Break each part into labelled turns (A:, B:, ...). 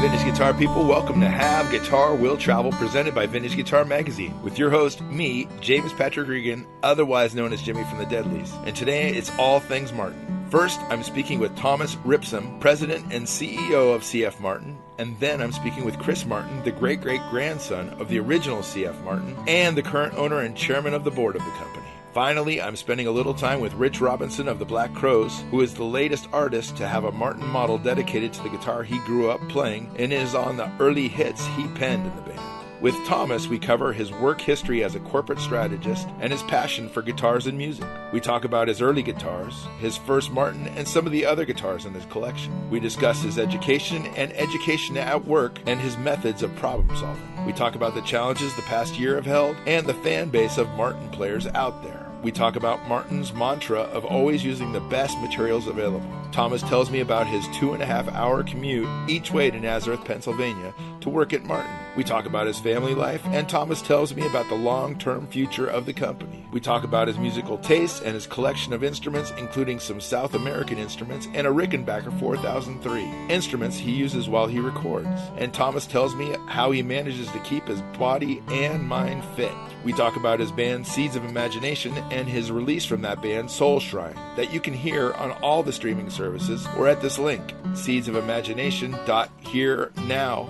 A: Vintage Guitar people, welcome to Have Guitar Will Travel, presented by Vintage Guitar Magazine, with your host, me, James Patrick Regan, otherwise known as Jimmy from the Deadlies. And today, it's all things Martin. First, I'm speaking with Thomas Ripsom, President and CEO of CF Martin, and then I'm speaking with Chris Martin, the great-great-grandson of the original CF Martin, and the current owner and chairman of the board of the company. Finally, I'm spending a little time with Rich Robinson of the Black Crowes, who is the latest artist to have a Martin model dedicated to the guitar he grew up playing and is on the early hits he penned in the band. With Thomas, we cover his work history as a corporate strategist and his passion for guitars and music. We talk about his early guitars, his first Martin, and some of the other guitars in his collection. We discuss his education and education at work and his methods of problem solving. We talk about the challenges the past year have held and the fan base of Martin players out there. We talk about Martin's mantra of always using the best materials available. Thomas tells me about his 2.5-hour commute each way to Nazareth, Pennsylvania to work at Martin. We talk about his family life, and Thomas tells me about the long-term future of the company. We talk about his musical tastes and his collection of instruments, including some South American instruments and a Rickenbacker 4003, instruments he uses while he records. And Thomas tells me how he manages to keep his body and mind fit. We talk about his band Seeds of Imagination and his release from that band, Soul Shrine, that you can hear on all the streaming services or at this link, seedsofimagination.hearnow.com.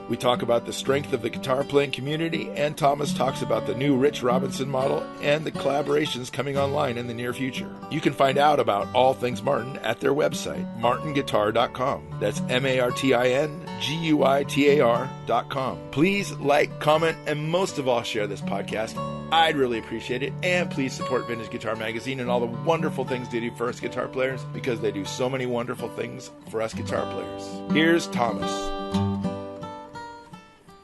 A: We talk about the strength of the guitar playing community, and Thomas talks about the new Rich Robinson model and the collaborations coming online in the near future. You can find out about all things Martin at their website, martinguitar.com. That's MartinGuitar.com. Please like, comment, and most of all share this podcast. I'd really appreciate it. And please support Vintage Guitar Magazine and all the wonderful things they do for us guitar players, because they do so many wonderful things for us guitar players. Here's Thomas.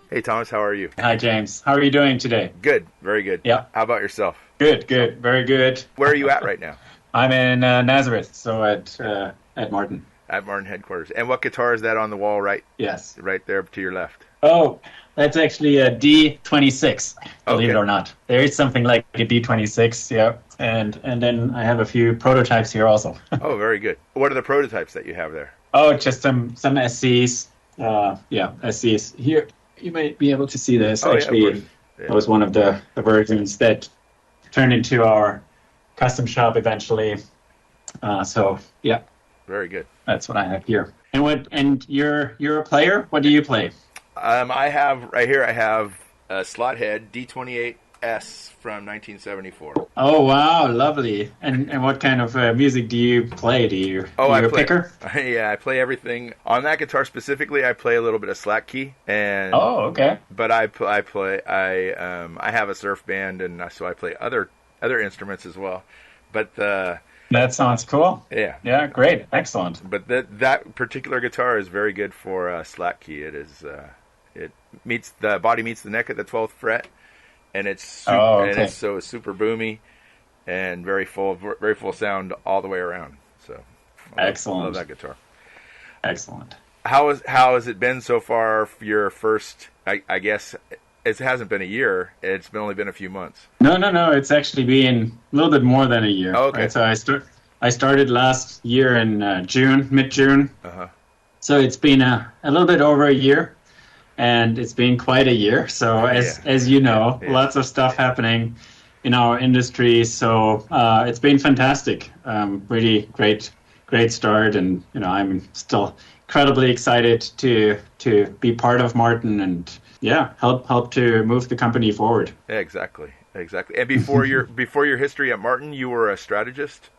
A: Hey, Thomas, how are you?
B: Hi, James. How are you doing today?
A: Good. Very good.
B: Yeah.
A: How about yourself?
B: Good. Very good.
A: Where are you at right now?
B: I'm in Nazareth, so at Martin.
A: At Martin headquarters. And what guitar is that on the wall right there to your left?
B: Oh, that's actually a D26, believe it or not. There is something like a D26, yeah. And then I have a few prototypes here also.
A: Oh, very good. What are the prototypes that you have there?
B: Oh, just some SCs. SCs. Here, you may be able to see this. Actually, that was one of the versions that turned into our custom shop eventually.
A: Very good.
B: That's what I have here. And you're a player? What do you play?
A: I have a slot head D28S from 1974.
B: Oh wow, lovely! And what kind of music do you play? Are you a picker?
A: Yeah, I play everything on that guitar specifically. I play a little bit of slack key, and
B: okay.
A: But I have a surf band, and so I play other instruments as well. But
B: that sounds cool. Yeah, great, excellent.
A: But that particular guitar is very good for slack key. It is. The body meets the neck at the 12th fret, and it's super boomy and very full sound all the way around. So
B: excellent.
A: I love that guitar.
B: Excellent.
A: How has it been so far for your first? I guess it hasn't been a year. It's only been a few months.
B: No. It's actually been a little bit more than a year.
A: Oh, okay.
B: Right? So I started last year in mid-June.
A: Uh-huh.
B: So it's been a little bit over a year. And it's been quite a year. So as you know, lots of stuff happening in our industry. So it's been fantastic. Really great start. And I'm still incredibly excited to be part of Martin and help to move the company forward.
A: Yeah, exactly. And before your history at Martin, you were a strategist.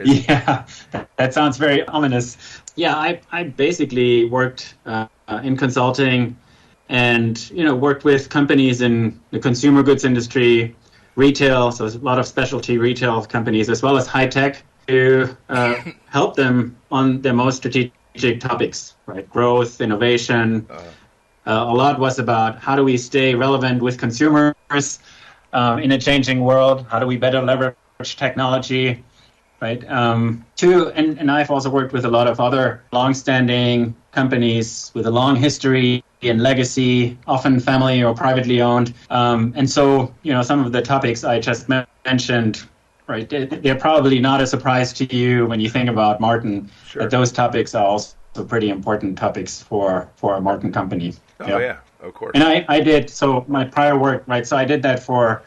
B: Yeah, that sounds very ominous. Yeah, I basically worked in consulting and, worked with companies in the consumer goods industry, retail, so a lot of specialty retail companies, as well as high tech, to help them on their most strategic topics, right? Growth, innovation. A lot was about how do we stay relevant with consumers in a changing world? How do we better leverage technology? Right. And I've also worked with a lot of other long-standing companies with a long history and legacy, often family or privately owned. And so, some of the topics I just mentioned, right, they're probably not a surprise to you when you think about Martin.
A: Sure.
B: That those topics are also pretty important topics for a Martin company.
A: Oh yeah, of course.
B: And I did, so my prior work, right, so I did that for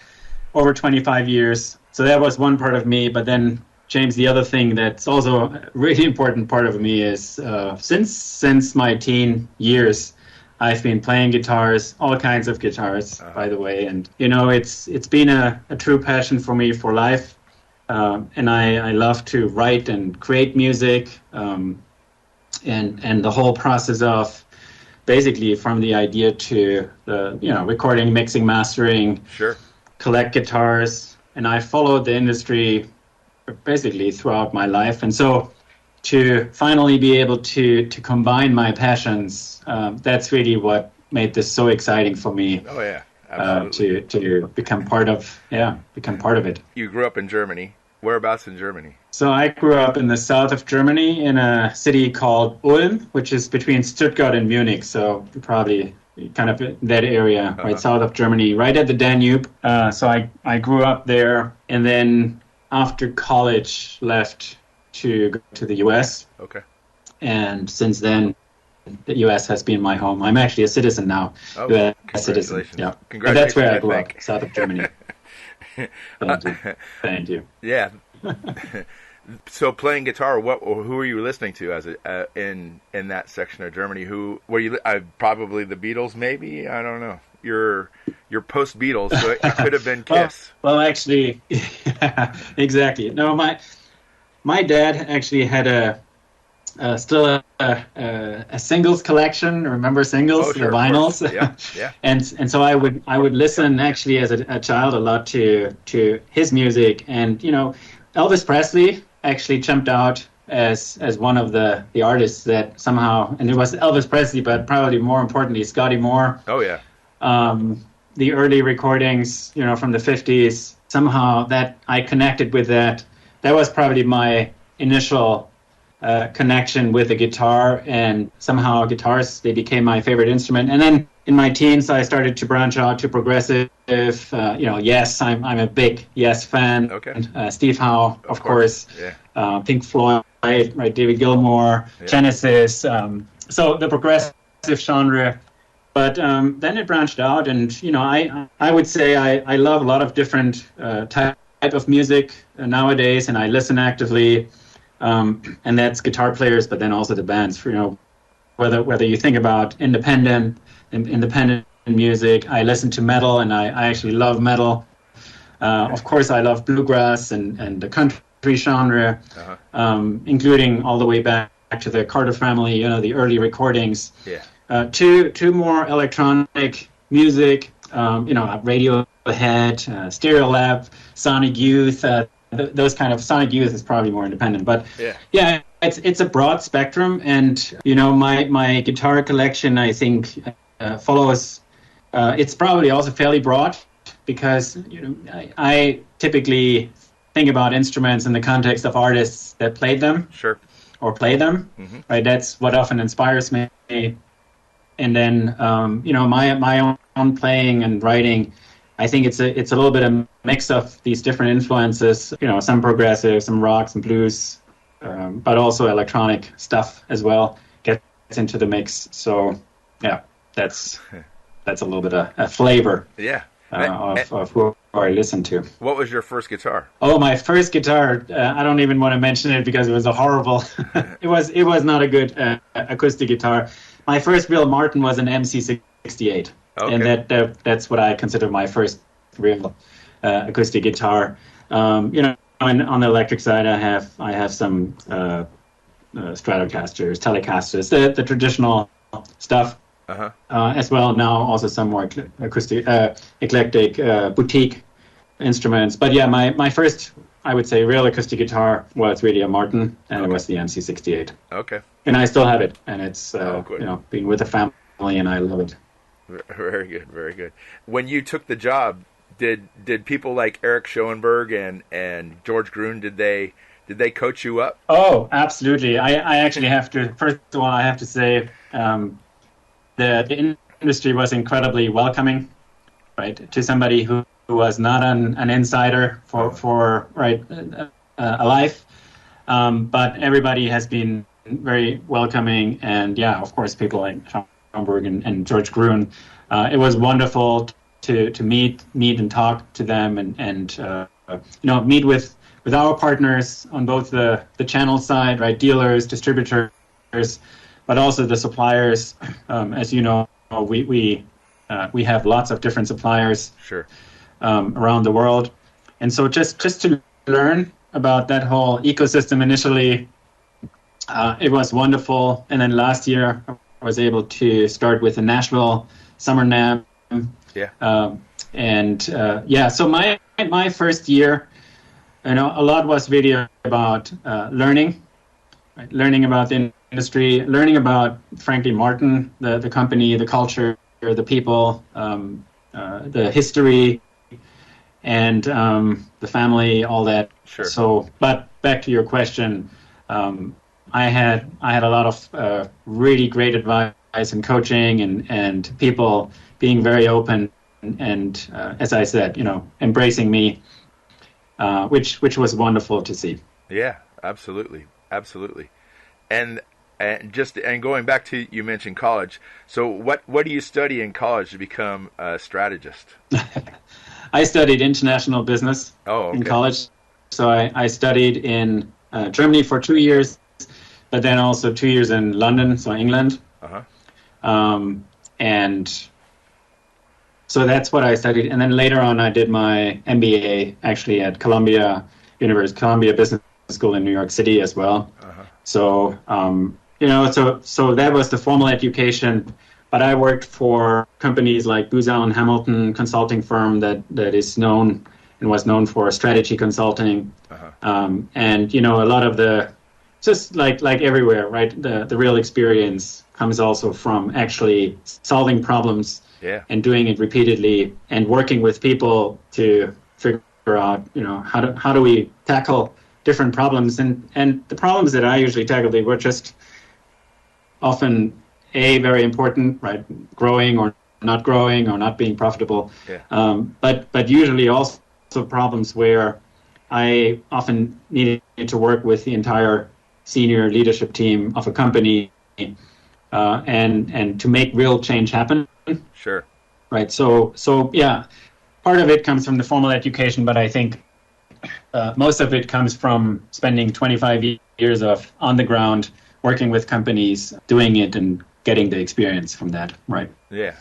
B: over 25 years. So that was one part of me. But then, James, the other thing that's also a really important part of me is since my teen years, I've been playing guitars, all kinds of guitars, by the way. And, it's been a true passion for me for life. And I love to write and create music, and the whole process of basically from the idea to the recording, mixing, mastering,
A: sure,
B: collect guitars, and I followed the industry basically throughout my life. And so to finally be able to combine my passions, that's really what made this so exciting for me.
A: Oh yeah, absolutely.
B: To become part of it.
A: You grew up in Germany. Whereabouts in Germany?
B: So I grew up in the south of Germany in a city called Ulm, which is between Stuttgart and Munich. So probably kind of that area, right south of Germany, right at the Danube. So I grew up there, and then after college left to go to the U.S.
A: Okay.
B: And since then, the U.S. has been my home. I'm actually a citizen now.
A: Oh,
B: U.S. citizen. Yeah.
A: Congratulations.
B: And that's where I grew up, south of Germany. Thank you.
A: Yeah. So playing guitar, who were you listening to as in that section of Germany? Who were you? Probably the Beatles, maybe. I don't know. You're post Beatles, so it could have been Kiss.
B: Well, actually, exactly. No, my dad actually had still a singles collection. Remember singles,
A: oh, sure,
B: the vinyls.
A: Yeah.
B: And so I would listen actually as a child a lot to his music, and Elvis Presley actually jumped out as one of the artists that somehow, and it was Elvis Presley, but probably more importantly Scotty Moore.
A: Oh yeah.
B: The early recordings, from the 50s, somehow that I connected with that. That was probably my initial connection with the guitar, and somehow guitars, they became my favorite instrument. And then in my teens, I started to branch out to progressive. Yes, I'm a big Yes fan.
A: Okay.
B: Steve Howe, of course.
A: Yeah.
B: Pink Floyd, right? David Gilmour,
A: yeah.
B: Genesis. So the progressive genre. But then it branched out, and I would say I love a lot of different type of music nowadays, and I listen actively. And that's guitar players, but then also the bands. Whether you think about independent music, I listen to metal, and I actually love metal. Of course, I love bluegrass and the country genre, including all the way back to the Carter family. The early recordings.
A: Yeah.
B: To more electronic music. Radiohead, Stereolab, Sonic Youth. Those kind of Sonic Youth is probably more independent, but yeah, it's a broad spectrum, and my guitar collection, I think, follows. It's probably also fairly broad because I typically think about instruments in the context of artists that played them,
A: sure,
B: or play them. Mm-hmm. Right, that's what often inspires me, and then my own playing and writing. I think it's a little bit of a mix of these different influences, some progressive, some rock, some blues, but also electronic stuff as well gets into the mix. So, yeah, that's a little bit of a flavor of who I listen to.
A: What was your first guitar?
B: Oh, my first guitar, I don't even want to mention it because it was a horrible, it was not a good acoustic guitar. My first real Martin was an MC68. Okay. And that's what I consider my first real acoustic guitar. And on the electric side, I have some Stratocasters, Telecasters, the traditional stuff, as well. Now also some more acoustic, eclectic boutique instruments. But yeah, my first, I would say, real acoustic guitar was really a Martin, and it was the MC68.
A: Okay.
B: And I still have it, and it's being with the family, and I love it.
A: Very good, very good. When you took the job, did people like Eric Schoenberg and George Gruen, did they coach you up?
B: Oh, absolutely. I actually have to. First of all, I have to say the industry was incredibly welcoming, right, to somebody who was not an insider for a life, but everybody has been very welcoming. And yeah, of course, people like Schomburg and George Gruen. It was wonderful to meet and talk to them and meet with our partners on both the channel side, right, dealers, distributors, but also the suppliers. As you know, we have lots of different suppliers
A: Sure.
B: Around the world, and so just to learn about that whole ecosystem initially, it was wonderful. And then last year, I was able to start with the Nashville Summer NAM.
A: Yeah.
B: So my first year, a lot was really about learning, right? Learning about the industry, learning about, frankly, Martin, the company, the culture, the people, the history, and the family, all that.
A: Sure.
B: So, but back to your question, I had a lot of really great advice and coaching and people being very open and as I said, embracing me, which was wonderful to see.
A: Yeah, absolutely. And going back to, you mentioned college. So what do you study in college to become a strategist?
B: I studied international business
A: in
B: college. So I studied in Germany for 2 years, but then also 2 years in London, so England. And so that's what I studied. And then later on, I did my MBA actually at Columbia Business School in New York City as well. So, so that was the formal education. But I worked for companies like Booz Allen Hamilton consulting firm that is known and was known for strategy consulting. And, a lot of just like everywhere, right? The real experience comes also from actually solving problems and doing it repeatedly and working with people to figure out, how do we tackle different problems. And the problems that I usually tackled, they were just often very important, right? Growing or not being profitable. But usually also problems where I often needed to work with the entire senior leadership team of a company and to make real change happen.
A: Sure.
B: Right. So yeah, part of it comes from the formal education, but I think most of it comes from spending 25 years of on the ground working with companies, doing it and getting the experience from that. Right.
A: Yeah.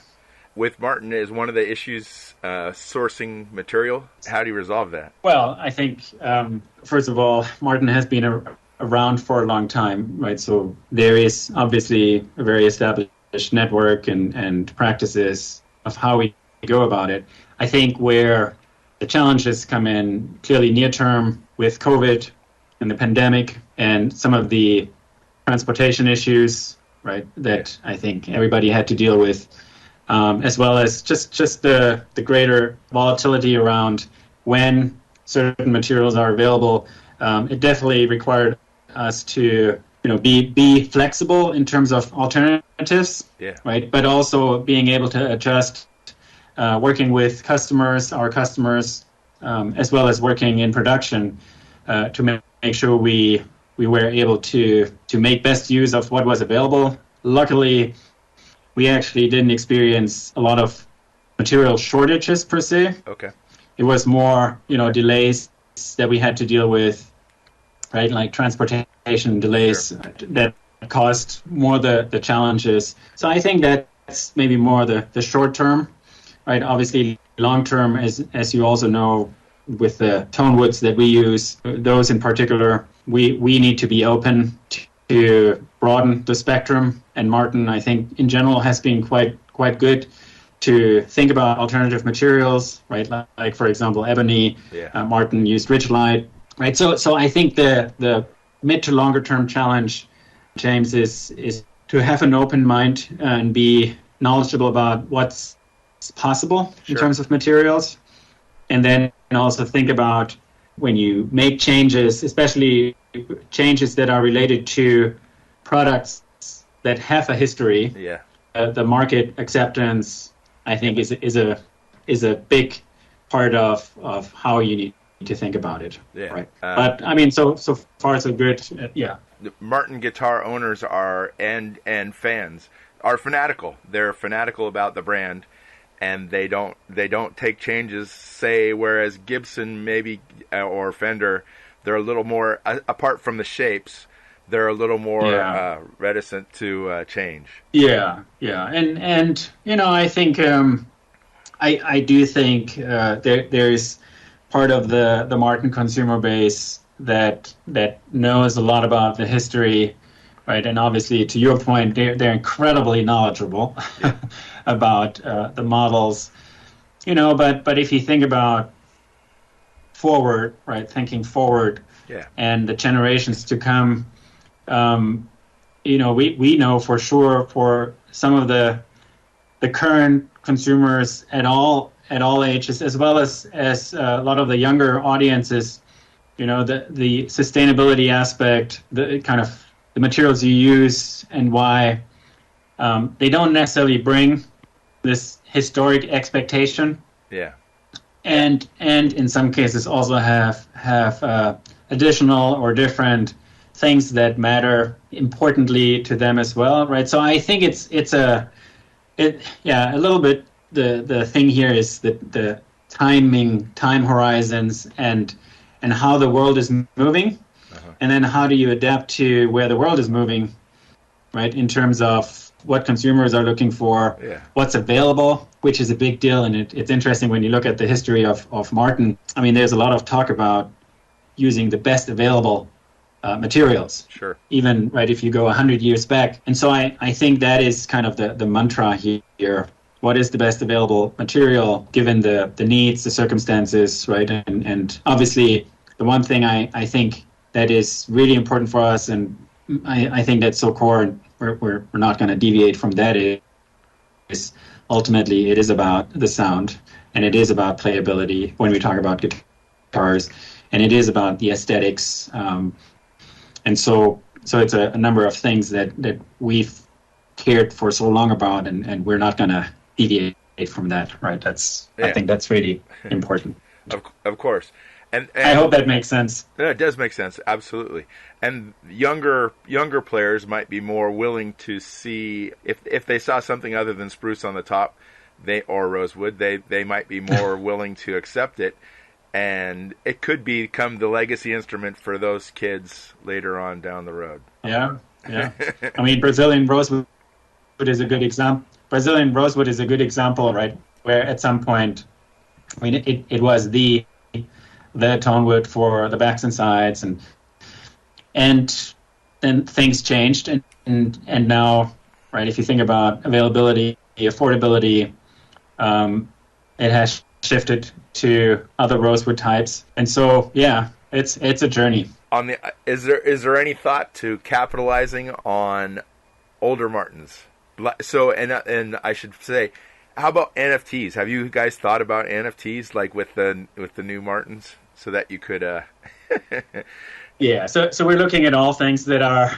A: With Martin, is one of the issues sourcing material? How do you resolve that?
B: Well, I think, first of all, Martin has been around for a long time, right? So there is obviously a very established network and practices of how we go about it. I think where the challenges come in clearly near term with COVID and the pandemic and some of the transportation issues, right, that I think everybody had to deal with, as well as just the greater volatility around when certain materials are available. It definitely required us to be flexible in terms of alternatives, right? But also being able to adjust, working with our customers, as well as working in production to make sure we were able to make best use of what was available. Luckily, we actually didn't experience a lot of material shortages per se.
A: Okay.
B: It was more, delays that we had to deal with, right? Like transportation delays that caused more the challenges. So I think that's maybe more the short term, right? Obviously, long term, as you also know, with the tone woods that we use, those in particular, we need to be open to broaden the spectrum. And Martin, I think, in general, has been quite good to think about alternative materials, right? Like for example, ebony. Martin used Ridgelite, right? So I think the mid to longer term challenge, James, is to have an open mind and be knowledgeable about what's possible in terms of materials, and then also think about when you make changes, especially changes that are related to products that have a history. The market acceptance, I think, is a big part of how you need to think about it.
A: Yeah.
B: Right. But I mean, so far so good. Yeah.
A: Martin guitar owners are and fans are fanatical. They're fanatical about the brand, and they don't take changes. Say, whereas Gibson maybe or Fender, they're a little more apart from the shapes. They're a little more reticent to change.
B: Yeah, and I think I do think there's part of the Martin consumer base that knows a lot about the history, right? And obviously, to your point, they're incredibly knowledgeable about the models, But if you think about forward, right? Thinking forward, and the generations to come. We know for sure for some of the current consumers at all ages, as well as a lot of the younger audiences, the sustainability aspect, the kind of the materials you use and why they don't necessarily bring this historic expectation.
A: Yeah.
B: And in some cases also have additional or different things that matter importantly to them as well, right? So I think it's a little bit the thing here is the time horizons and how the world is moving, and then how do you adapt to where the world is moving, right? In terms of what consumers are looking for, what's available, which is a big deal, and it's interesting when you look at the history of Martin. I mean, there's a lot of talk about using the best available materials.
A: Sure.
B: Even, right, if you go 100 years back. And so I think that is kind of the mantra here. What is the best available material given the needs, the circumstances, right? And obviously, the one thing I think that is really important for us, and I think that's so core, and we're not going to deviate from that, is ultimately it is about the sound, and it is about playability when we talk about guitars, and it is about the aesthetics. And so it's a number of things that we've cared for so long about, and we're not going to deviate from that, right? I think that's really important.
A: Of course. And
B: I hope that makes sense.
A: Yeah, it does make sense, absolutely. And younger players might be more willing to see, if they saw something other than spruce on the top, or rosewood, they might be more willing to accept it. And it could become the legacy instrument for those kids later on down the road.
B: Yeah. I mean, Brazilian rosewood is a good example. Brazilian rosewood is a good example, right? Where at some point, I mean, it was the tone wood for the backs and sides, and then things changed, and now, right? If you think about availability, affordability, it has shifted to other rosewood types, and so it's a journey.
A: Is there any thought to capitalizing on older Martins? So and I should say, how about NFTs? Have you guys thought about NFTs, like with the new Martins, so that you could?
B: Yeah, so we're looking at all things that are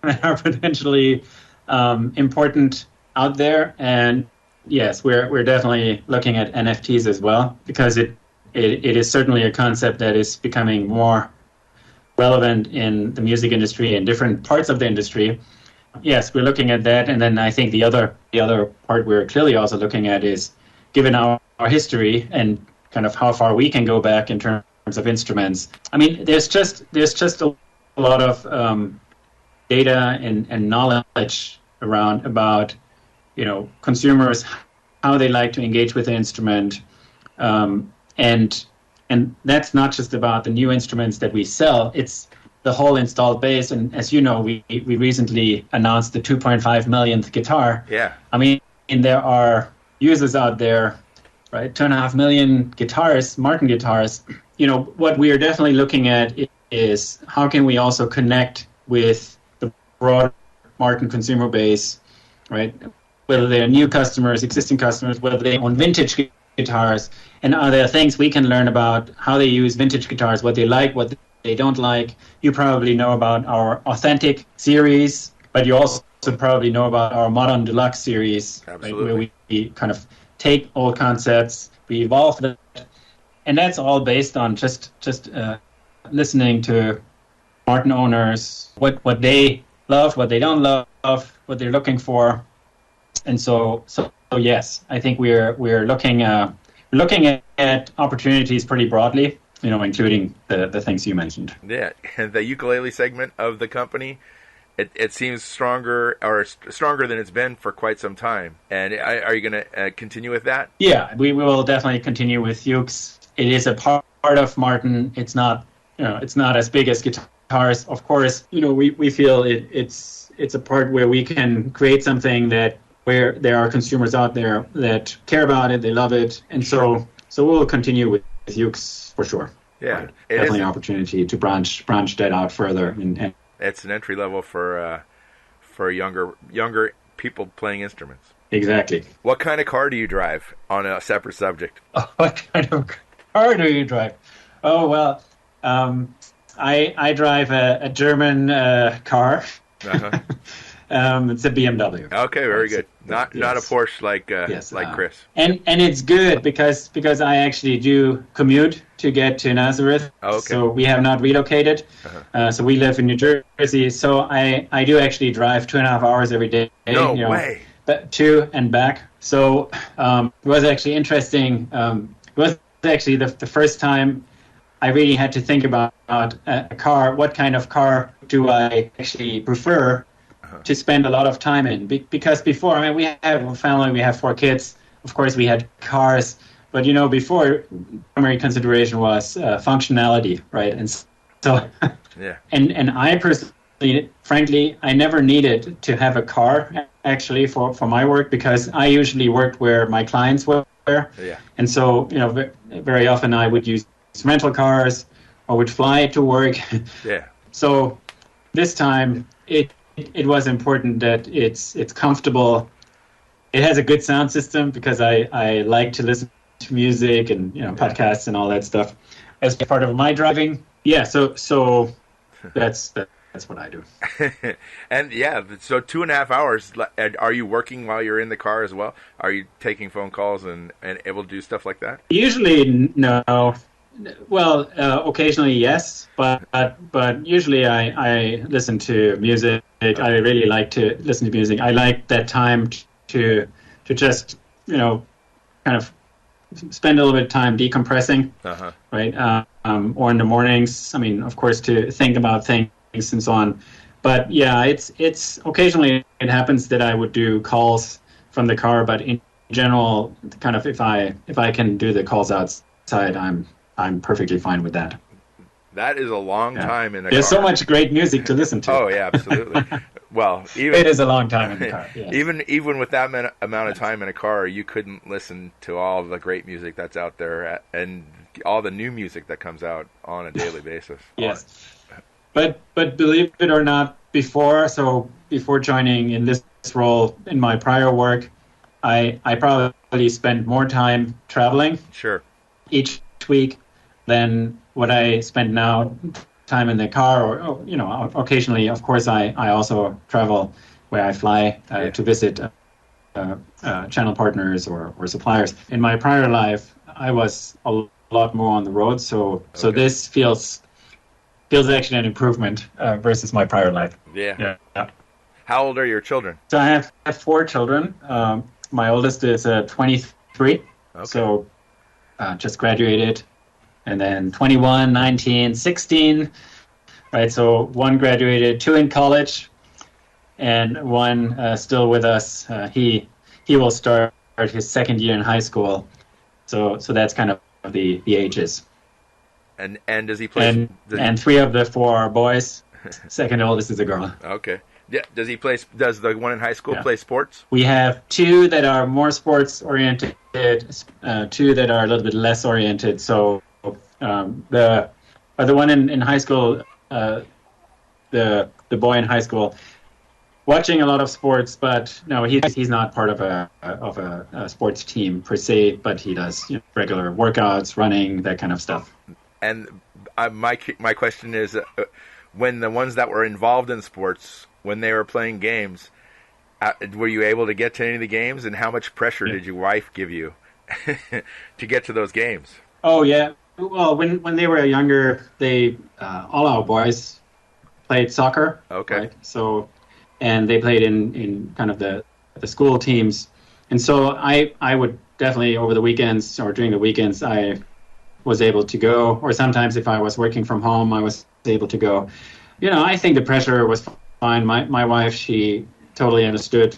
B: potentially important out there, and yes, we're definitely looking at NFTs as well, because it is certainly a concept that is becoming more relevant in the music industry and different parts of the industry. Yes, we're looking at that, and then I think the other part we're clearly also looking at is, given our history and kind of how far we can go back in terms of instruments. I mean, there's just a lot of data and knowledge around about consumers, how they like to engage with the instrument, and that's not just about the new instruments that we sell. It's the whole installed base, and as you know, we recently announced the 2.5 millionth guitar.
A: Yeah.
B: I mean, there are users out there, right? 2.5 million guitars, Martin guitars. What we are definitely looking at is how can we also connect with the broad Martin consumer base, right? Whether they're new customers, existing customers, whether they own vintage guitars, and are there things we can learn about how they use vintage guitars, what they like, what they don't like. You probably know about our Authentic series, but you also probably know about our Modern Deluxe series, right, where we kind of take old concepts, we evolve them, and that's all based on just listening to Martin owners, what they love, what they don't love, what they're looking for, and so yes, I think we're looking at opportunities pretty broadly, including the things you mentioned.
A: Yeah, and the ukulele segment of the company, it seems stronger than it's been for quite some time. And are you going to continue with that?
B: Yeah, we will definitely continue with ukes. It is a part of Martin. It's not as big as guitars. Of course, we feel it's a part where we can create something where there are consumers out there that care about it, they love it, and so we'll continue with ukes for sure.
A: Yeah,
B: right. Definitely an opportunity to branch that out further. And
A: it's an entry level for younger people playing instruments.
B: Exactly.
A: What kind of car do you drive? On a separate subject.
B: What kind of car do you drive? Oh well, I drive a German car.
A: Uh-huh.
B: It's a BMW.
A: Okay, very good. Not a Porsche like Chris.
B: And it's good because I actually do commute to get to Nazareth.
A: Okay.
B: So we have not relocated.
A: Uh-huh.
B: So we live in New Jersey. So I do actually drive 2.5 hours every day.
A: No way.
B: To and back. So it was actually interesting. It was actually the first time I really had to think about a car. What kind of car do I actually prefer to spend a lot of time in? Because before, we have a family, we have 4 kids. Of course, we had cars, but before, primary consideration was functionality, right? And so,
A: yeah.
B: And I personally, frankly, I never needed to have a car actually for my work because I usually worked where my clients were.
A: Yeah.
B: And so, very often I would use rental cars or would fly to work.
A: Yeah.
B: So this time it was important that it's comfortable. It has a good sound system because I like to listen to music and podcasts and all that stuff as part of my driving. Yeah, so that's what I do.
A: And yeah, so 2.5 hours. Are you working while you're in the car as well? Are you taking phone calls and able to do stuff like that?
B: Usually no. Well, occasionally yes, but usually I listen to music. I really like to listen to music. I like that time to just kind of spend a little bit of time decompressing, right? Or in the mornings. Of course, to think about things and so on. But yeah, it's occasionally it happens that I would do calls from the car, but in general, kind of if I can do the calls outside, I'm perfectly fine with that.
A: That is a long time in the car.
B: There's so much great music to listen to.
A: Oh yeah, absolutely. Well,
B: it is a long time in the car. Yes.
A: Even with that amount of time in a car, you couldn't listen to all the great music that's out there and all the new music that comes out on a daily basis.
B: Yes, but believe it or not, before joining in this role in my prior work, I probably spent more time traveling.
A: Sure.
B: Each week than what I spend now time in the car, or occasionally, of course, I also travel where I fly to visit channel partners or suppliers. In my prior life, I was a lot more on the road, so this feels actually an improvement versus my prior life.
A: Yeah. How old are your children?
B: So I have 4 children. My oldest is 23, so just graduated. And then 21, 19, 16, right? So one graduated, 2 in college, and one still with us. He will start his second year in high school. So that's kind of the ages.
A: And does he play?
B: And 3 of the 4 are boys. Second oldest is a girl.
A: Okay. Yeah. Does he play? Does the one in high school play sports?
B: We have 2 that are more sports oriented, 2 that are a little bit less oriented. So. The one in high school, the boy in high school, watching a lot of sports, but no, he's not part of a sports team per se, but he does regular workouts, running, that kind of stuff.
A: And my question is, when the ones that were involved in sports, when they were playing games, were you able to get to any of the games, and how much pressure did your wife give you to get to those games?
B: Oh yeah. Well, when they were younger, they all our boys played soccer,
A: Okay.
B: right? So, and they played in kind of the school teams, and so I would definitely over the weekends or during the weekends I was able to go, or sometimes if I was working from home, I was able to go. I think the pressure was fine. My wife, she totally understood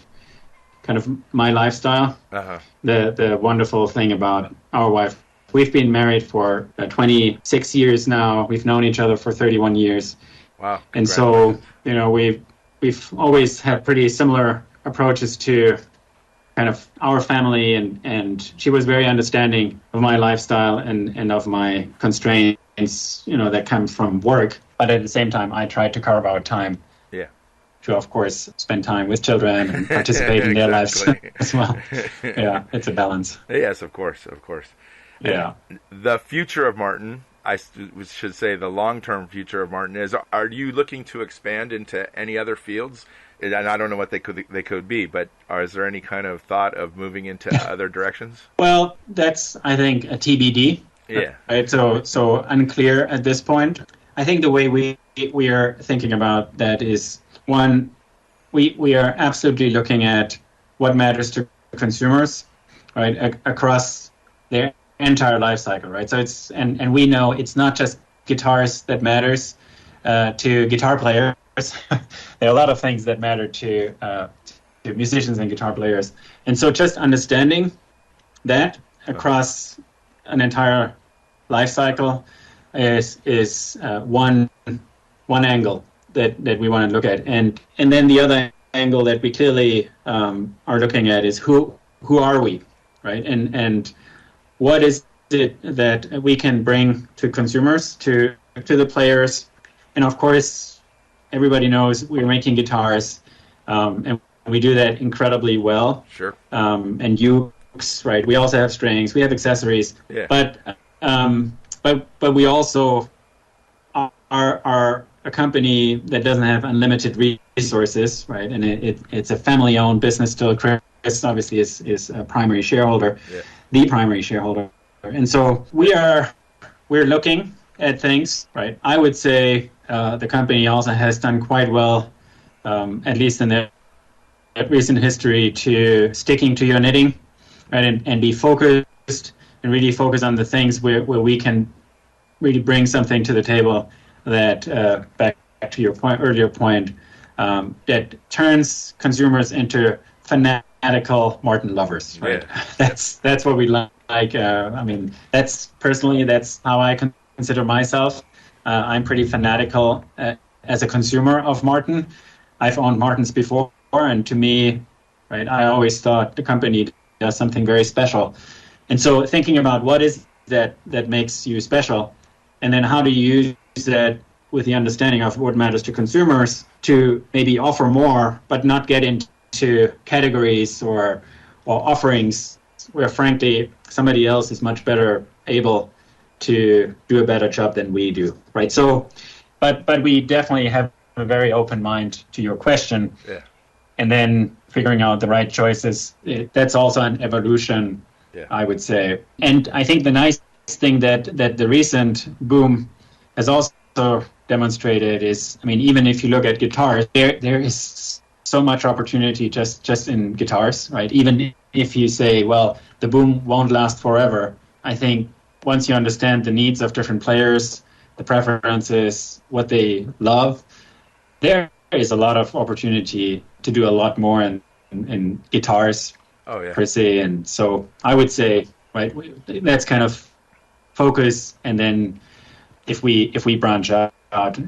B: kind of my lifestyle.
A: Uh-huh.
B: The wonderful thing about our wife, we've been married for 26 years now. We've known each other for 31 years,
A: Wow.
B: and so
A: Congratulations.
B: we've always had pretty similar approaches to kind of our family, and she was very understanding of my lifestyle and of my constraints, that come from work. But at the same time, I tried to carve out time
A: Yeah.
B: to, of course, spend time with children and participate in their lives
A: Exactly.
B: as well. Yeah, it's a balance.
A: Yes, of course, of course. And
B: Yeah.
A: the future of Martin, should say the long-term future of Martin is, are you looking to expand into any other fields? And I don't know what they could be, but is there any kind of thought of moving into other directions?
B: Well, that's, I think, a TBD.
A: Yeah.
B: Right? So unclear at this point. I think the way we are thinking about that is, one, we are absolutely looking at what matters to consumers, right, across their entire life cycle, right? So and we know it's not just guitars that matters to guitar players. There are a lot of things that matter to musicians and guitar players, and so just understanding that across an entire life cycle is one angle that we want to look at, and then the other angle that we clearly are looking at is who are we, right? And what is it that we can bring to consumers, to the players, and of course, everybody knows we're making guitars, and we do that incredibly well.
A: Sure.
B: And ukes, right? We also have strings, we have accessories,
A: Yeah.
B: but we also are a company that doesn't have unlimited resources, right? And it's a family-owned business still. Chris obviously is a primary shareholder,
A: Yeah.
B: the primary shareholder, and so we're looking at things, right? I would say the company also has done quite well, at least in the recent history, to sticking to your knitting, right, and be focused and really focus on the things where we can really bring something to the table that, back to your earlier point, that turns consumers into fanatical Martin lovers, right?
A: Yeah.
B: That's what we like. I mean, that's how I consider myself. I'm pretty fanatical as a consumer of Martin. I've owned Martins before, and to me, right, I always thought the company does something very special. And so thinking about what is that makes you special, and then how do you use that with the understanding of what matters to consumers to maybe offer more, but not get into categories or offerings where, frankly, somebody else is much better able to do a better job than we do, right? So, but we definitely have a very open mind to your question.
A: Yeah.
B: And then figuring out the right choices, that's also an evolution,
A: Yeah.
B: I would say. And I think the nice thing that the recent boom has also demonstrated is, I mean, even if you look at guitars, there is so much opportunity just in guitars, right? Even if you say, well, the boom won't last forever, I think once you understand the needs of different players, the preferences, what they love, there is a lot of opportunity to do a lot more in guitars,
A: Oh yeah.
B: per se. And so I would say, right, that's kind of focus. And then if we branch out,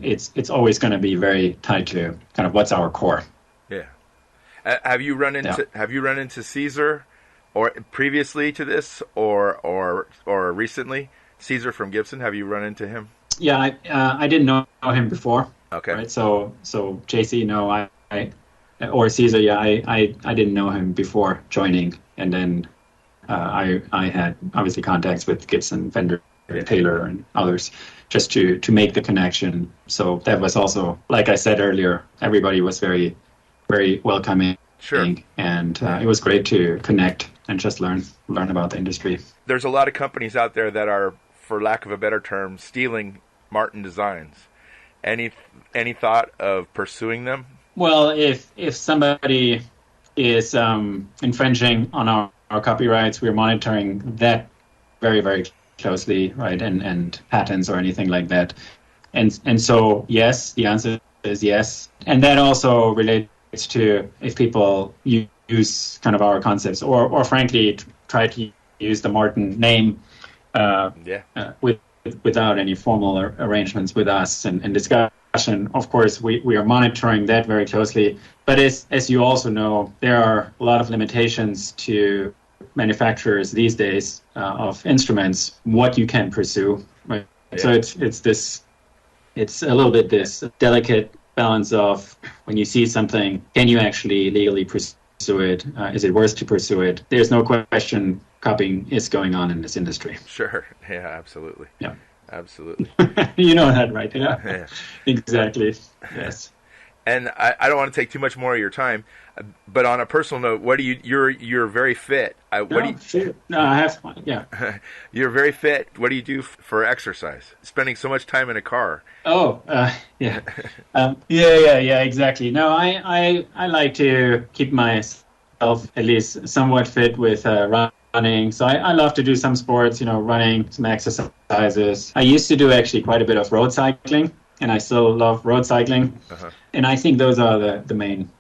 B: it's always going to be very tied to kind of what's our core.
A: Yeah. Have you run into Caesar, or previously to this, or recently? Caesar from Gibson. Have you run into him?
B: Yeah, I didn't know him before.
A: Okay.
B: Right. So JC, no, I or Caesar, yeah, I didn't know him before joining, and then I had obviously contacts with Gibson, Fender, Taylor, and others just to make the connection. So that was also, like I said earlier, everybody was very, very welcoming.
A: Sure.
B: And it was great to connect and just learn about the industry.
A: There's a lot of companies out there that are for lack of a better term, stealing Martin designs. Any thought of pursuing them?
B: Well, if somebody is infringing on our copyrights, we're monitoring that very, very closely, right? And patents or anything like that. And so, yes, the answer is yes. And that also relates to if people use kind of our concepts or frankly, try to use the Martin name without any formal arrangements with us and discussion. Of course, we are monitoring that very closely. But as you also know, there are a lot of limitations to manufacturers these days of instruments, what you can pursue. Right? Yeah. So it's a little bit this delicate balance of when you see something, can you actually legally pursue it? Is it worth to pursue it? There's no question copying is going on in this industry.
A: Sure. Yeah, absolutely.
B: Yeah.
A: Absolutely.
B: You know that, right? Yeah. Exactly. Yes.
A: And I don't want to take too much more of your time, but on a personal note, you're very fit.
B: No, I have fun. Yeah.
A: You're very fit. What do you do for exercise? Spending so much time in a car.
B: Yeah. Yeah, exactly. No, I like to keep myself at least somewhat fit with running. So I love to do some sports, running, some exercises. I used to do actually quite a bit of road cycling, and I still love road cycling. Uh-huh. And I think those are the main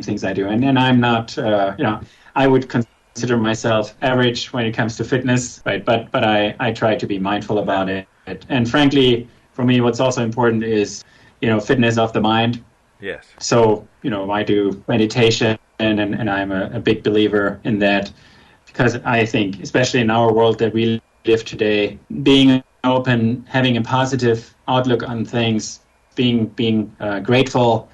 B: things I do. And I'm not, I would consider myself average when it comes to fitness, right? But I try to be mindful about it. And frankly, for me, what's also important is, fitness of the mind.
A: Yes.
B: So, I do meditation, and I'm a big believer in that. Because I think, especially in our world that we live today, being open, having a positive outlook on things, being grateful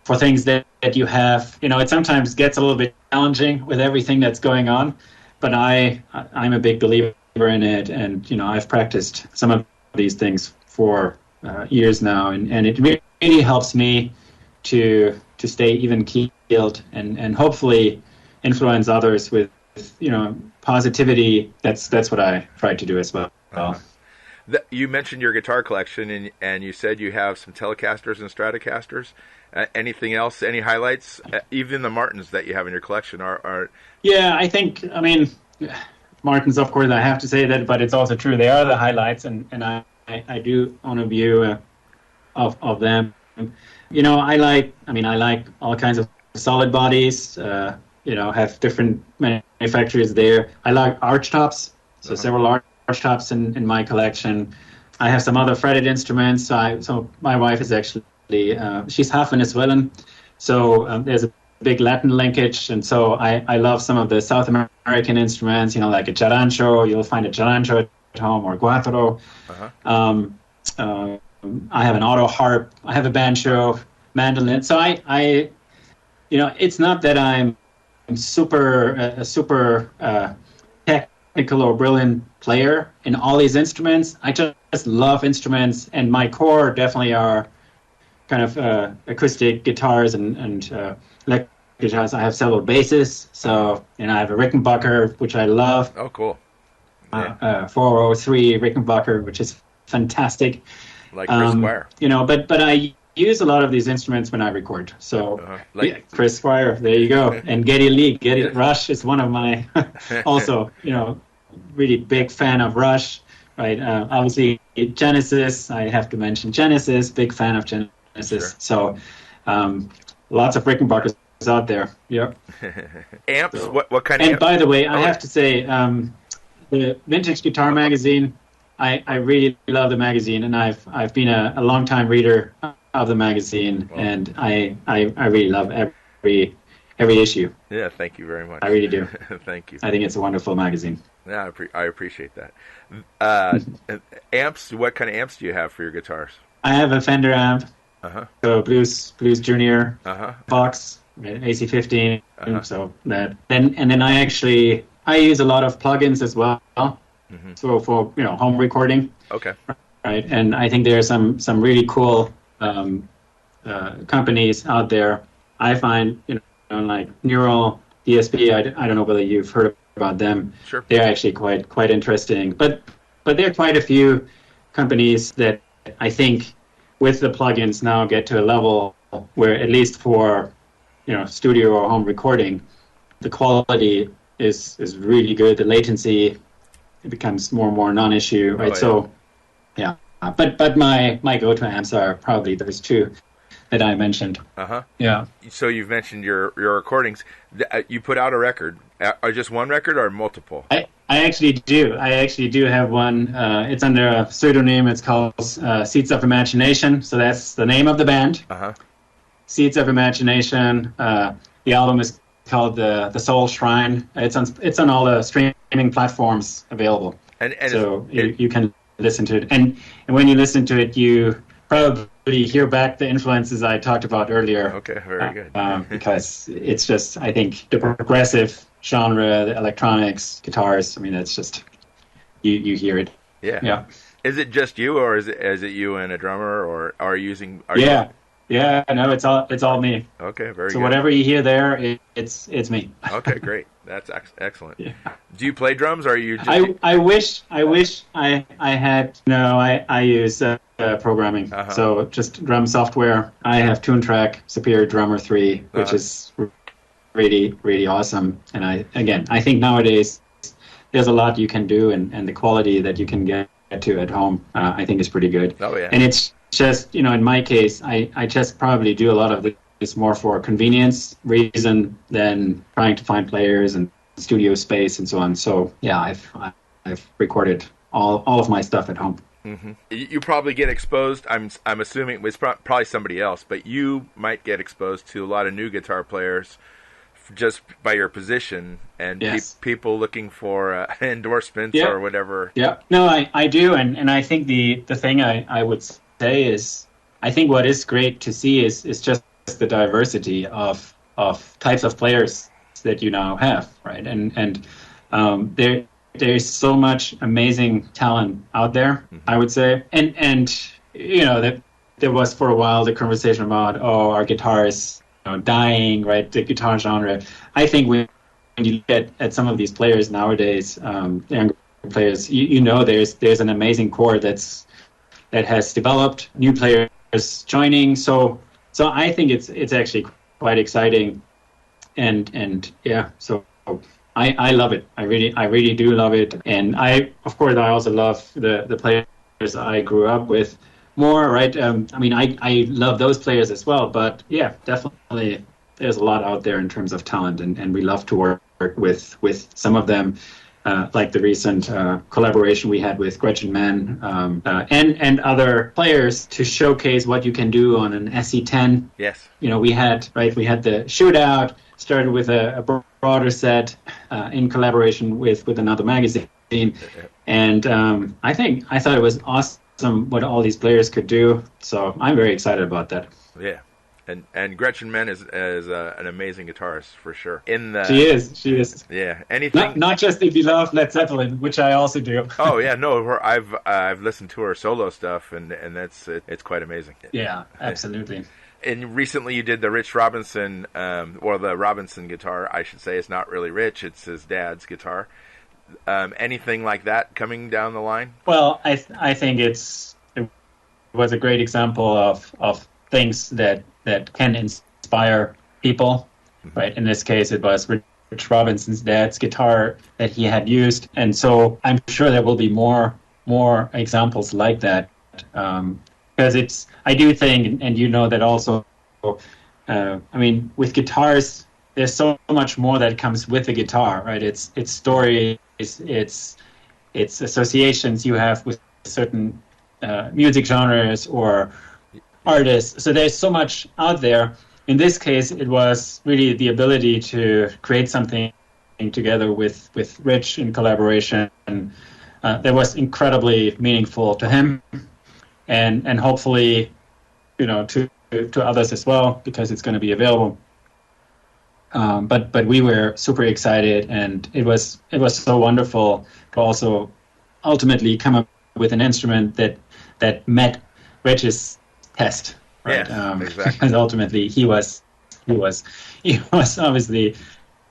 B: for things that you have, it sometimes gets a little bit challenging with everything that's going on. But I'm a big believer in it, and I've practiced some of these things for years now, and it really helps me to stay even keeled and hopefully influence others with positivity. That's what I try to do as well.
A: You mentioned your guitar collection, and you said you have some Telecasters and Stratocasters. Anything else? Any highlights? Even the Martins that you have in your collection are.
B: Yeah, I mean, Martins, of course, I have to say that, but it's also true. They are the highlights, and I do own a view of them. I like all kinds of solid bodies. Have different manufacturers there. I like arch tops, so several arch tops in my collection. I have some other fretted instruments. So my wife is actually, she's half Venezuelan, so there's a big Latin linkage, and so I love some of the South American instruments, like a charancho. You'll find a charancho at home, or guataro. Uh-huh. I have an auto harp. I have a banjo, mandolin. So I it's not that I'm super technical or brilliant player in all these instruments. I just love instruments, and my core definitely are kind of acoustic guitars and electric guitars. I have several basses, so I have a Rickenbacker, which I love.
A: Oh, cool! Yeah.
B: 403 Rickenbacker, which is fantastic.
A: Like Chris Squire.
B: But I use a lot of these instruments when I record. So, Chris Squire, there you go. And Geddy Lee. Rush is one of my, also, really big fan of Rush, right? Obviously, Genesis, I have to mention Genesis, big fan of Genesis. Sure. So, lots of Rickenbackers out there. Yep.
A: Amps, so, what kind of amps?
B: And by the way, I have to say, the Vintage Guitar Magazine, I really love the magazine, and I've been a long time reader of the magazine, and I really love every issue.
A: Yeah, thank you very much.
B: I really do.
A: Thank you.
B: I think it's a wonderful magazine.
A: Yeah, I appreciate that. Amps, what kind of amps do you have for your guitars?
B: I have a Fender amp, so Blues Junior box, AC15. So that then I use a lot of plugins as well. Mm-hmm. So for home recording. Okay. Right, and I think there are some really cool companies out there. I find like Neural, DSP. I don't know whether you've heard about them.
A: Sure.
B: They're actually quite interesting. But but there are quite a few companies that I think with the plugins now get to a level where, at least for studio or home recording, the quality is really good. The latency, it becomes more and more non-issue, right?
A: Oh, yeah.
B: So yeah, but my go-to amps are probably those two that I mentioned. Yeah.
A: So you've mentioned your recordings. You put out a record. Are just one record or multiple?
B: I actually do. I actually do have one. It's under a pseudonym. It's called Seeds of Imagination. So that's the name of the band. Seeds of Imagination. The album is called the Soul Shrine. It's on all the streaming platforms available. And so you can listen to it. And when you listen to it, you probably hear back the influences I talked about earlier.
A: Okay, very good.
B: Because it's just, I think, the progressive genre, the electronics, guitars. I mean, it's just you hear it.
A: Yeah. Is it just you, or is it you and a drummer, or are you using?
B: Yeah, no, it's all me.
A: Okay, very good.
B: So whatever you hear there, it's me.
A: Okay, great. That's excellent. Yeah. Do you play drums, or are you just...
B: I wish I had... No, I use programming. So just drum software. I have TuneTrack Superior Drummer 3, which is really, really awesome. And I think nowadays there's a lot you can do, and the quality that you can get to at home, I think is pretty good.
A: Oh, yeah.
B: And it's just, in my case, I just probably do a lot of this more for convenience reason than trying to find players and studio space and so on. So yeah, I've recorded all of my stuff at home.
A: Mm-hmm. You probably get exposed. I'm assuming it was probably somebody else, but you might get exposed to a lot of new guitar players just by your position and people looking for endorsements or whatever.
B: Yeah, no, I do, and I think the thing I would say is, I think what is great to see is just the diversity of types of players that you now have, right? And there's so much amazing talent out there, I would say. And that there was for a while the conversation about, our guitar is dying, right? The guitar genre. I think when you look at some of these players nowadays, younger players, there's an amazing core that has developed, new players joining. So I think it's actually quite exciting, and yeah. So I love it. I really do love it, and I also love the players I grew up with more. Right? I love those players as well. But yeah, definitely, there's a lot out there in terms of talent, and we love to work with some of them. Like the recent collaboration we had with Gretchen Mann and other players to showcase what you can do on an SE10.
A: Yes.
B: We had the shootout, started with a broader set in collaboration with another magazine. And I thought it was awesome what all these players could do. So I'm very excited about that.
A: Yeah. And Gretchen Mann is an amazing guitarist for sure.
B: She is.
A: Yeah. Anything.
B: Not just if you love Led Zeppelin, which I also do.
A: Oh yeah, no. I've listened to her solo stuff, and it's quite amazing.
B: Yeah, absolutely.
A: And recently you did the Rich Robinson, or the Robinson guitar, I should say. It's not really Rich; it's his dad's guitar. Anything like that coming down the line?
B: Well, I think it was a great example of things that can inspire people, right? In this case, it was Rich Robinson's dad's guitar that he had used, and so I'm sure there will be more examples like that, because I do think, and that also, with guitars, there's so much more that comes with the guitar, right? It's stories, it's associations you have with certain music genres or artists. So there's so much out there. In this case, it was really the ability to create something together with Rich in collaboration that was incredibly meaningful to him, and hopefully, to others as well, because it's going to be available. But we were super excited, and it was so wonderful to also ultimately come up with an instrument that met Rich's test, right?
A: Yeah, exactly.
B: Because ultimately he was obviously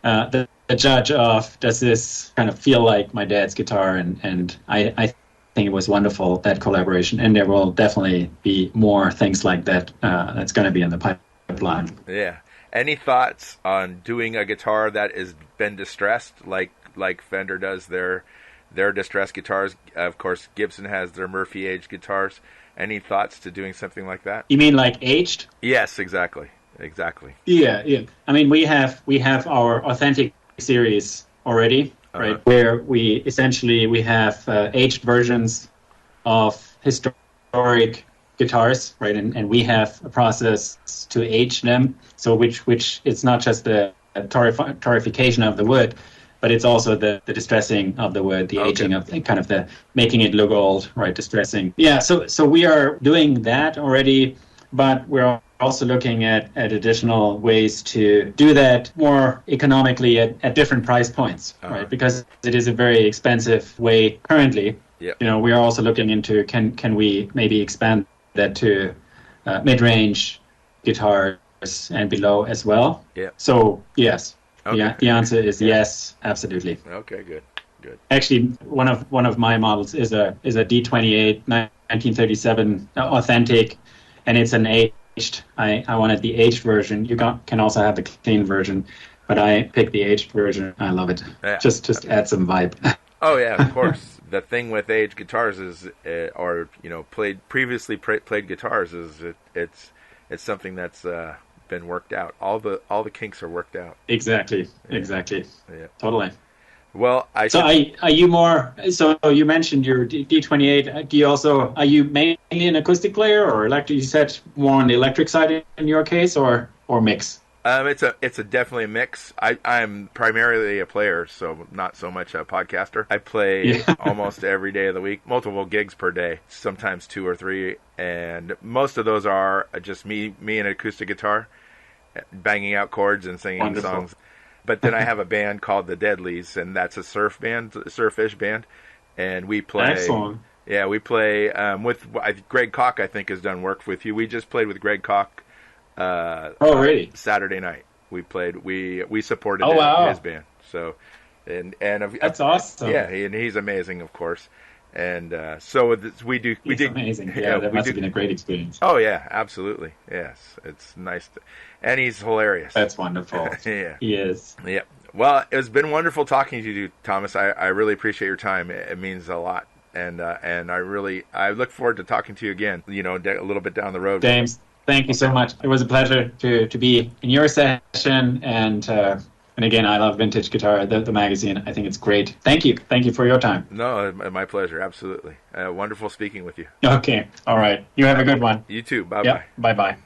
B: the judge of, does this kind of feel like my dad's guitar, and I think it was wonderful, that collaboration, and there will definitely be more things like that that's going to be in the pipeline.
A: Yeah. Any thoughts on doing a guitar that has been distressed, like Fender does their distressed guitars? Of course, Gibson has their Murphy aged guitars. Any thoughts to doing something like that?
B: You mean like aged?
A: Yes, exactly.
B: Yeah. I mean, we have our Authentic series already, right? Where we have aged versions of historic guitars, right? And we have a process to age them. So which it's not just the torrefication of the wood, but it's also the distressing of the wood, the aging of kind of the making it look old, right? Distressing. Yeah. So we are doing that already, but we're also looking at additional ways to do that more economically at different price points, right? Because it is a very expensive way currently.
A: Yep.
B: You know, we are also looking into can we maybe expand that to mid-range guitars and below as well.
A: Yeah.
B: So yes,
A: Okay.
B: the answer is yes, absolutely.
A: Okay, good.
B: Actually, one of my models is a D28 1937 Authentic, and it's an aged. I wanted the aged version. You can also have the clean version, but I picked the aged version. I love it.
A: Yeah.
B: Just add some vibe.
A: Oh yeah, of course. The thing with aged guitars is, previously played guitars is it's something that's been worked out. All the kinks are worked out.
B: Exactly.
A: Yeah.
B: Totally.
A: Well,
B: are you more? So you mentioned your D28. Do you also are you mainly an acoustic player or electric? You said more on the electric side in your case, or mix?
A: It's a definitely a mix. I'm primarily a player, so not so much a podcaster. I play almost every day of the week, multiple gigs per day, sometimes 2 or 3, and most of those are just me and an acoustic guitar, banging out chords and singing songs. But then I have a band called the Deadlies, and that's a surfish band, and we play.
B: Excellent.
A: Yeah, we play with Greg Koch. I think has done work with you. We just played with Greg Koch.
B: Really?
A: Saturday night we played. We supported his band. So, and
B: that's awesome.
A: Yeah, and he's amazing, of course. And so we do.
B: He's amazing. Yeah, that must have been a great experience.
A: Oh yeah, absolutely. Yes, it's nice, and he's hilarious.
B: That's wonderful.
A: Yeah,
B: he is.
A: Yeah. Well, it's been wonderful talking to you, Thomas. I really appreciate your time. It means a lot, and I look forward to talking to you again. You know, a little bit down the road.
B: James, thank you so much. It was a pleasure to be in your session, and again, I love Vintage Guitar, the magazine. I think it's great. Thank you for your time.
A: No, my pleasure. Absolutely, wonderful speaking with you.
B: Okay, all right. You have a good one.
A: You too. Bye
B: bye. Bye bye.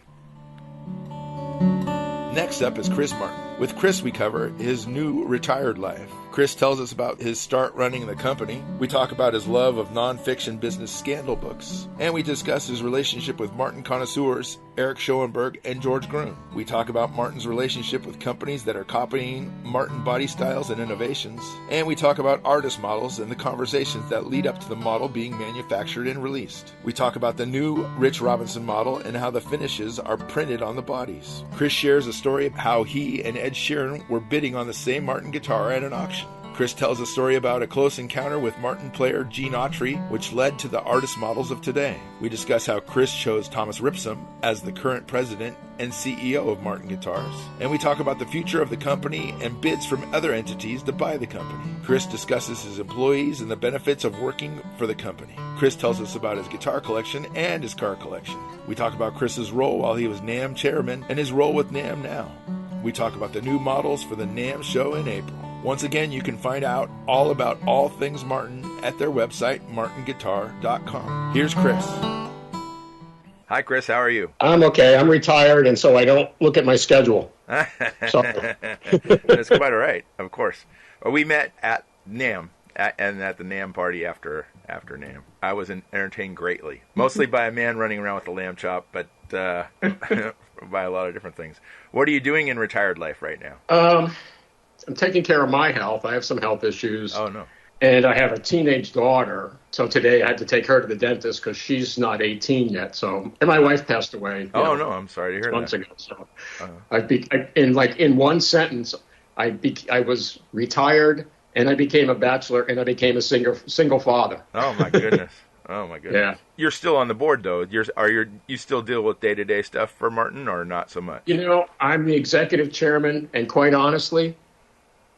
A: Next up is Chris Martin. With Chris, we cover his new retired life. Chris tells us about his start running the company. We talk about his love of nonfiction business scandal books. And we discuss his relationship with Martin connoisseurs Eric Schoenberg and George Groom. We talk about Martin's relationship with companies that are copying Martin body styles and innovations. And we talk about artist models and the conversations that lead up to the model being manufactured and released. We talk about the new Rich Robinson model and how the finishes are printed on the bodies. Chris shares a story of how he and Ed Sheeran were bidding on the same Martin guitar at an auction. Chris tells a story about a close encounter with Martin player Gene Autry, which led to the artist models of today. We discuss how Chris chose Thomas Ripsom as the current president and CEO of Martin Guitars. And we talk about the future of the company and bids from other entities to buy the company. Chris discusses his employees and the benefits of working for the company. Chris tells us about his guitar collection and his car collection. We talk about Chris's role while he was NAMM chairman and his role with NAMM now. We talk about the new models for the NAMM show in April. Once again, you can find out all about all things Martin at their website, martinguitar.com. Here's Chris. Hi, Chris. How are you?
C: I'm okay. I'm retired, and so I don't look at my schedule. Sorry.
A: That's quite all right, of course. Well, we met at NAMM, and at the NAMM party after NAMM. I was entertained greatly, mostly by a man running around with a lamb chop, but by a lot of different things. What are you doing in retired life right now?
C: I'm taking care of my health. I have some health issues.
A: Oh, no.
C: And I have a teenage daughter. So today I had to take her to the dentist because she's not 18 yet. And my wife passed away.
A: Oh, no. I'm sorry to hear that.
C: Months ago. So in one sentence, I was retired, and I became a bachelor, and I became a single father.
A: Oh my goodness. Oh my goodness.
C: Yeah.
A: You're still on the board though. You still deal with day-to-day stuff for Martin or not so much?
C: I'm the executive chairman, and quite honestly,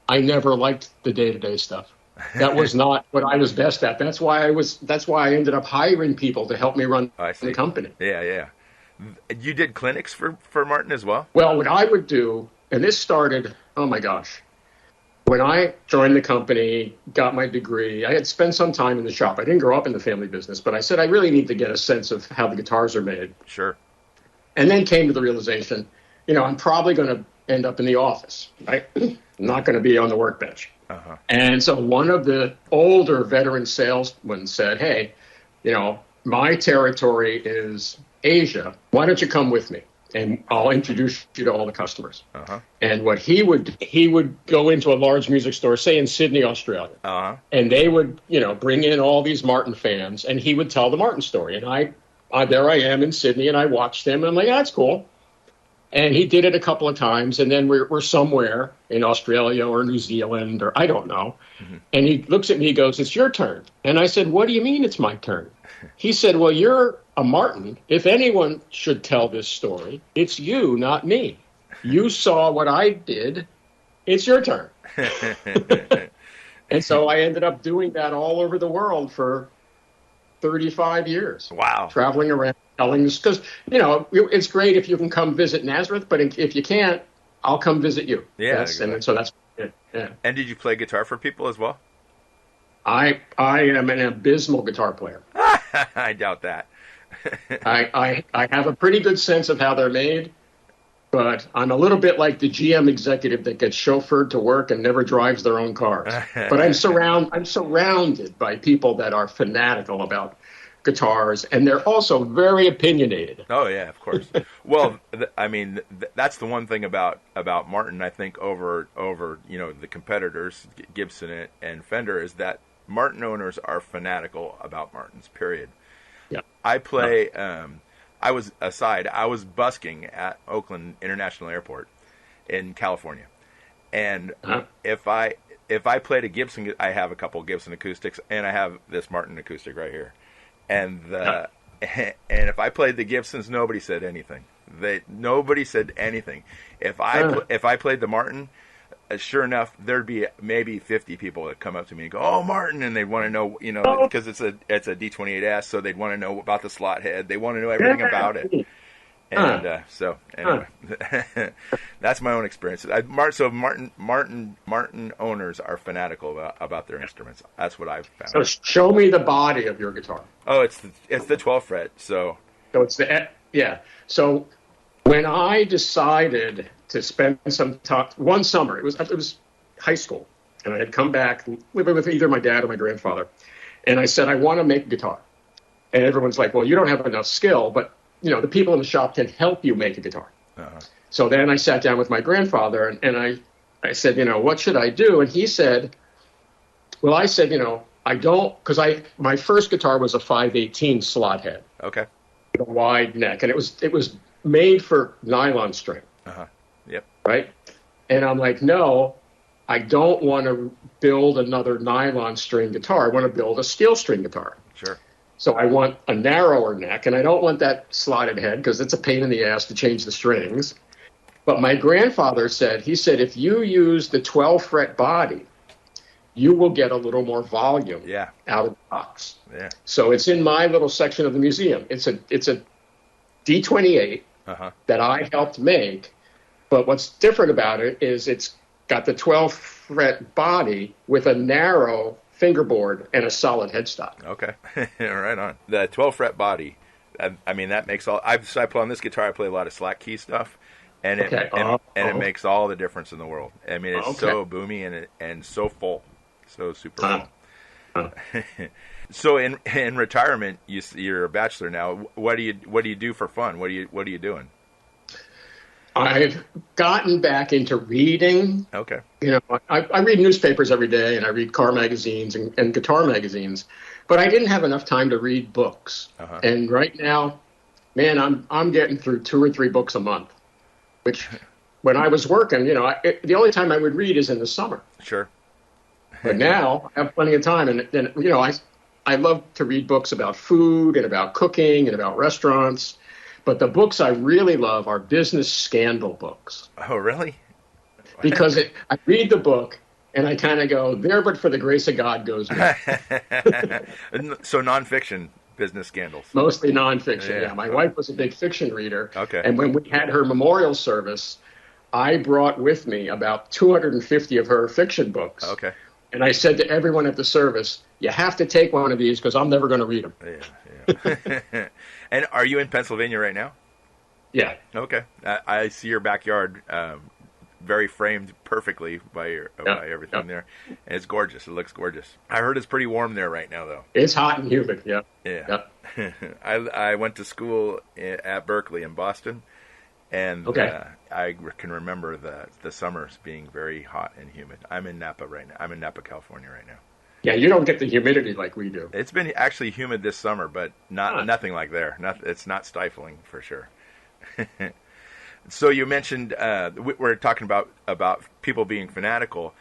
C: I never liked the day-to-day stuff. That was not what I was best at. That's why I ended up hiring people to help me run the company.
A: Yeah, yeah. You did clinics for Martin as well?
C: Well, what I would do, and this started, oh my gosh, when I joined the company, got my degree, I had spent some time in the shop. I didn't grow up in the family business, but I said, I really need to get a sense of how the guitars are made.
A: Sure.
C: And then came to the realization, I'm probably going to end up in the office, right? I'm not going to be on the workbench.
A: Uh-huh.
C: And so one of the older veteran salesmen said, hey, my territory is Asia. Why don't you come with me? And I'll introduce you to all the customers.
A: Uh-huh.
C: And what he would go into a large music store, say in Sydney, Australia,
A: uh-huh.
C: and they would, bring in all these Martin fans, and he would tell the Martin story. And I there I am in Sydney, and I watched him, and I'm like, yeah, that's cool. And he did it a couple of times, and then we're somewhere in Australia or New Zealand or I don't know. Mm-hmm. And he looks at me, he goes, it's your turn. And I said, what do you mean it's my turn? He said, well, you're a Martin. If anyone should tell this story, it's you, not me. You saw what I did. It's your turn. And so I ended up doing that all over the world for 35 years.
A: Wow.
C: Traveling around telling this, because, it's great if you can come visit Nazareth, but if you can't, I'll come visit you.
A: Yeah.
C: And so that's it. Yeah.
A: And did you play guitar for people as well?
C: I am an abysmal guitar player.
A: I doubt that.
C: I have a pretty good sense of how they're made, but I'm a little bit like the GM executive that gets chauffeured to work and never drives their own cars. But I'm surrounded by people that are fanatical about guitars, and they're also very opinionated.
A: Oh yeah, of course. Well, that's the one thing about Martin, I think, over the competitors, Gibson and Fender, is that Martin owners are fanatical about Martins, period.
C: Yeah.
A: I play, I was busking at Oakland International Airport in California. And if I played a Gibson, I have a couple Gibson acoustics, and I have this Martin acoustic right here. And if I played the Gibsons, nobody said anything. Nobody said anything. If I played the Martin, sure enough, there'd be maybe 50 people that come up to me and go, "Oh, Martin," and they want to know, because it's a D28S, so they'd want to know about the slot head. They want to know everything about it. And so anyway, that's my own experience. So Martin owners are fanatical about their instruments. That's what I've found.
C: So show me the body of your guitar.
A: Oh, it's the 12th fret. So
C: it's So when I decided to spend some time one summer, it was high school, and I had come back living with either my dad or my grandfather, and I said I want to make a guitar, and everyone's like, "Well, you don't have enough skill," but the people in the shop can help you make a guitar.
A: Uh-huh.
C: So then I sat down with my grandfather and I said, what should I do? And he said, well, I said, I don't, because my first guitar was a 518 slot head.
A: Okay.
C: With a wide neck. And it was made for nylon string.
A: Uh-huh. Yep.
C: Right? And I'm like, no, I don't want to build another nylon string guitar. I want to build a steel string guitar.
A: Sure.
C: So I want a narrower neck, and I don't want that slotted head because it's a pain in the ass to change the strings. But my grandfather said, if you use the 12-fret body, you will get a little more volume out of the box.
A: Yeah.
C: So it's in my little section of the museum. It's a D28 that I helped make, but what's different about it is it's got the 12-fret body with a narrow fingerboard and a solid headstock.
A: Okay. Right on. The 12-fret body, that makes all... I play on this guitar, I play a lot of slack key stuff, and it makes all the difference in the world. It's so boomy and so full. So super full. So in retirement, you're a bachelor now. What do you do for fun? What are you doing?
C: I've gotten back into reading.
A: Okay.
C: I read newspapers every day, and I read car magazines and guitar magazines, but I didn't have enough time to read books. Uh-huh. And right now, man, I'm getting through 2 or 3 books a month, which when I was working, the only time I would read is in the summer.
A: Sure.
C: But now I have plenty of time, and then I love to read books about food and about cooking and about restaurants. But the books I really love are business scandal books.
A: Oh, really?
C: Because I read the book and I kind of go, there but for the grace of God goes me.
A: So nonfiction business scandals.
C: Mostly nonfiction, yeah. My wife was a big fiction reader.
A: Okay.
C: And when we had her memorial service, I brought with me about 250 of her fiction books.
A: Okay.
C: And I said to everyone at the service, you have to take one of these because I'm never going to read them.
A: Yeah. And are you in Pennsylvania right now?
C: Yeah.
A: Okay. I see your backyard very framed perfectly by everything there. And it's gorgeous. It looks gorgeous. I heard it's pretty warm there right now, though.
C: It's hot and humid, yeah.
A: Yeah. I went to school at Berkeley in Boston, and I can remember the summers being very hot and humid. I'm in Napa right now. I'm in Napa, California right now.
C: Yeah, you don't get the humidity like we do.
A: It's been actually humid this summer, but nothing like there. It's not stifling for sure. So you mentioned we're talking about people being fanatical.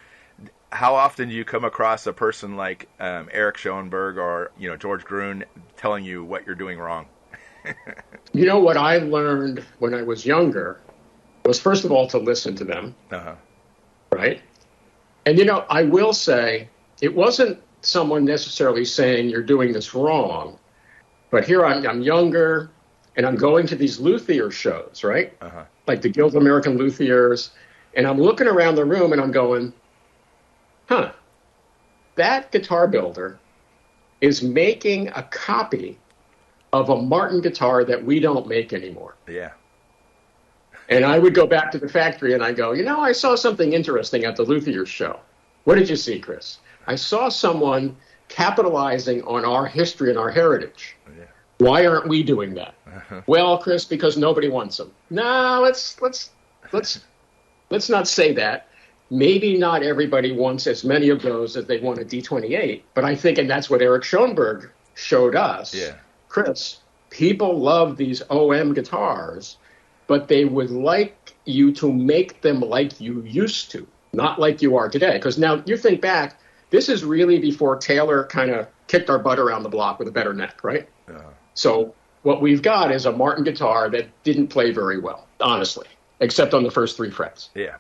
A: How often do you come across a person like Eric Schoenberg or George Gruen telling you what you're doing wrong?
C: What I learned when I was younger was, first of all, to listen to them. Right? And I will say it wasn't someone necessarily saying you're doing this wrong, but here I'm younger and I'm going to these luthier shows, right? Like the Guild of American Luthiers, and I'm looking around the room and I'm going, that guitar builder is making a copy of a Martin guitar that we don't make anymore.
A: Yeah.
C: And I would go back to the factory and I go, I saw something interesting at the Luthiers show. What did you see, Chris? I saw someone capitalizing on our history and our heritage.
A: Yeah.
C: Why aren't we doing that? Well, Chris, because nobody wants them. No, let's not say that. Maybe not everybody wants as many of those as they want a D28, but I think, and that's what Eric Schoenberg showed us.
A: Yeah.
C: Chris, people love these OM guitars, but they would like you to make them like you used to, not like you are today. Because now you think back, this is really before Taylor kind of kicked our butt around the block with a better neck, right? So what we've got is a Martin guitar that didn't play very well, honestly, except on the first 3 frets.
A: Yeah.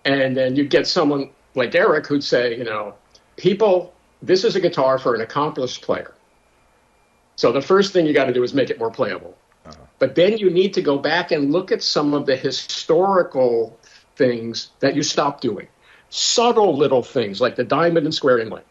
C: And then you get someone like Eric who'd say, people, this is a guitar for an accomplished player. So the first thing you got to do is make it more playable. But then you need to go back and look at some of the historical things that you stopped doing. Subtle little things like the diamond and square inlay.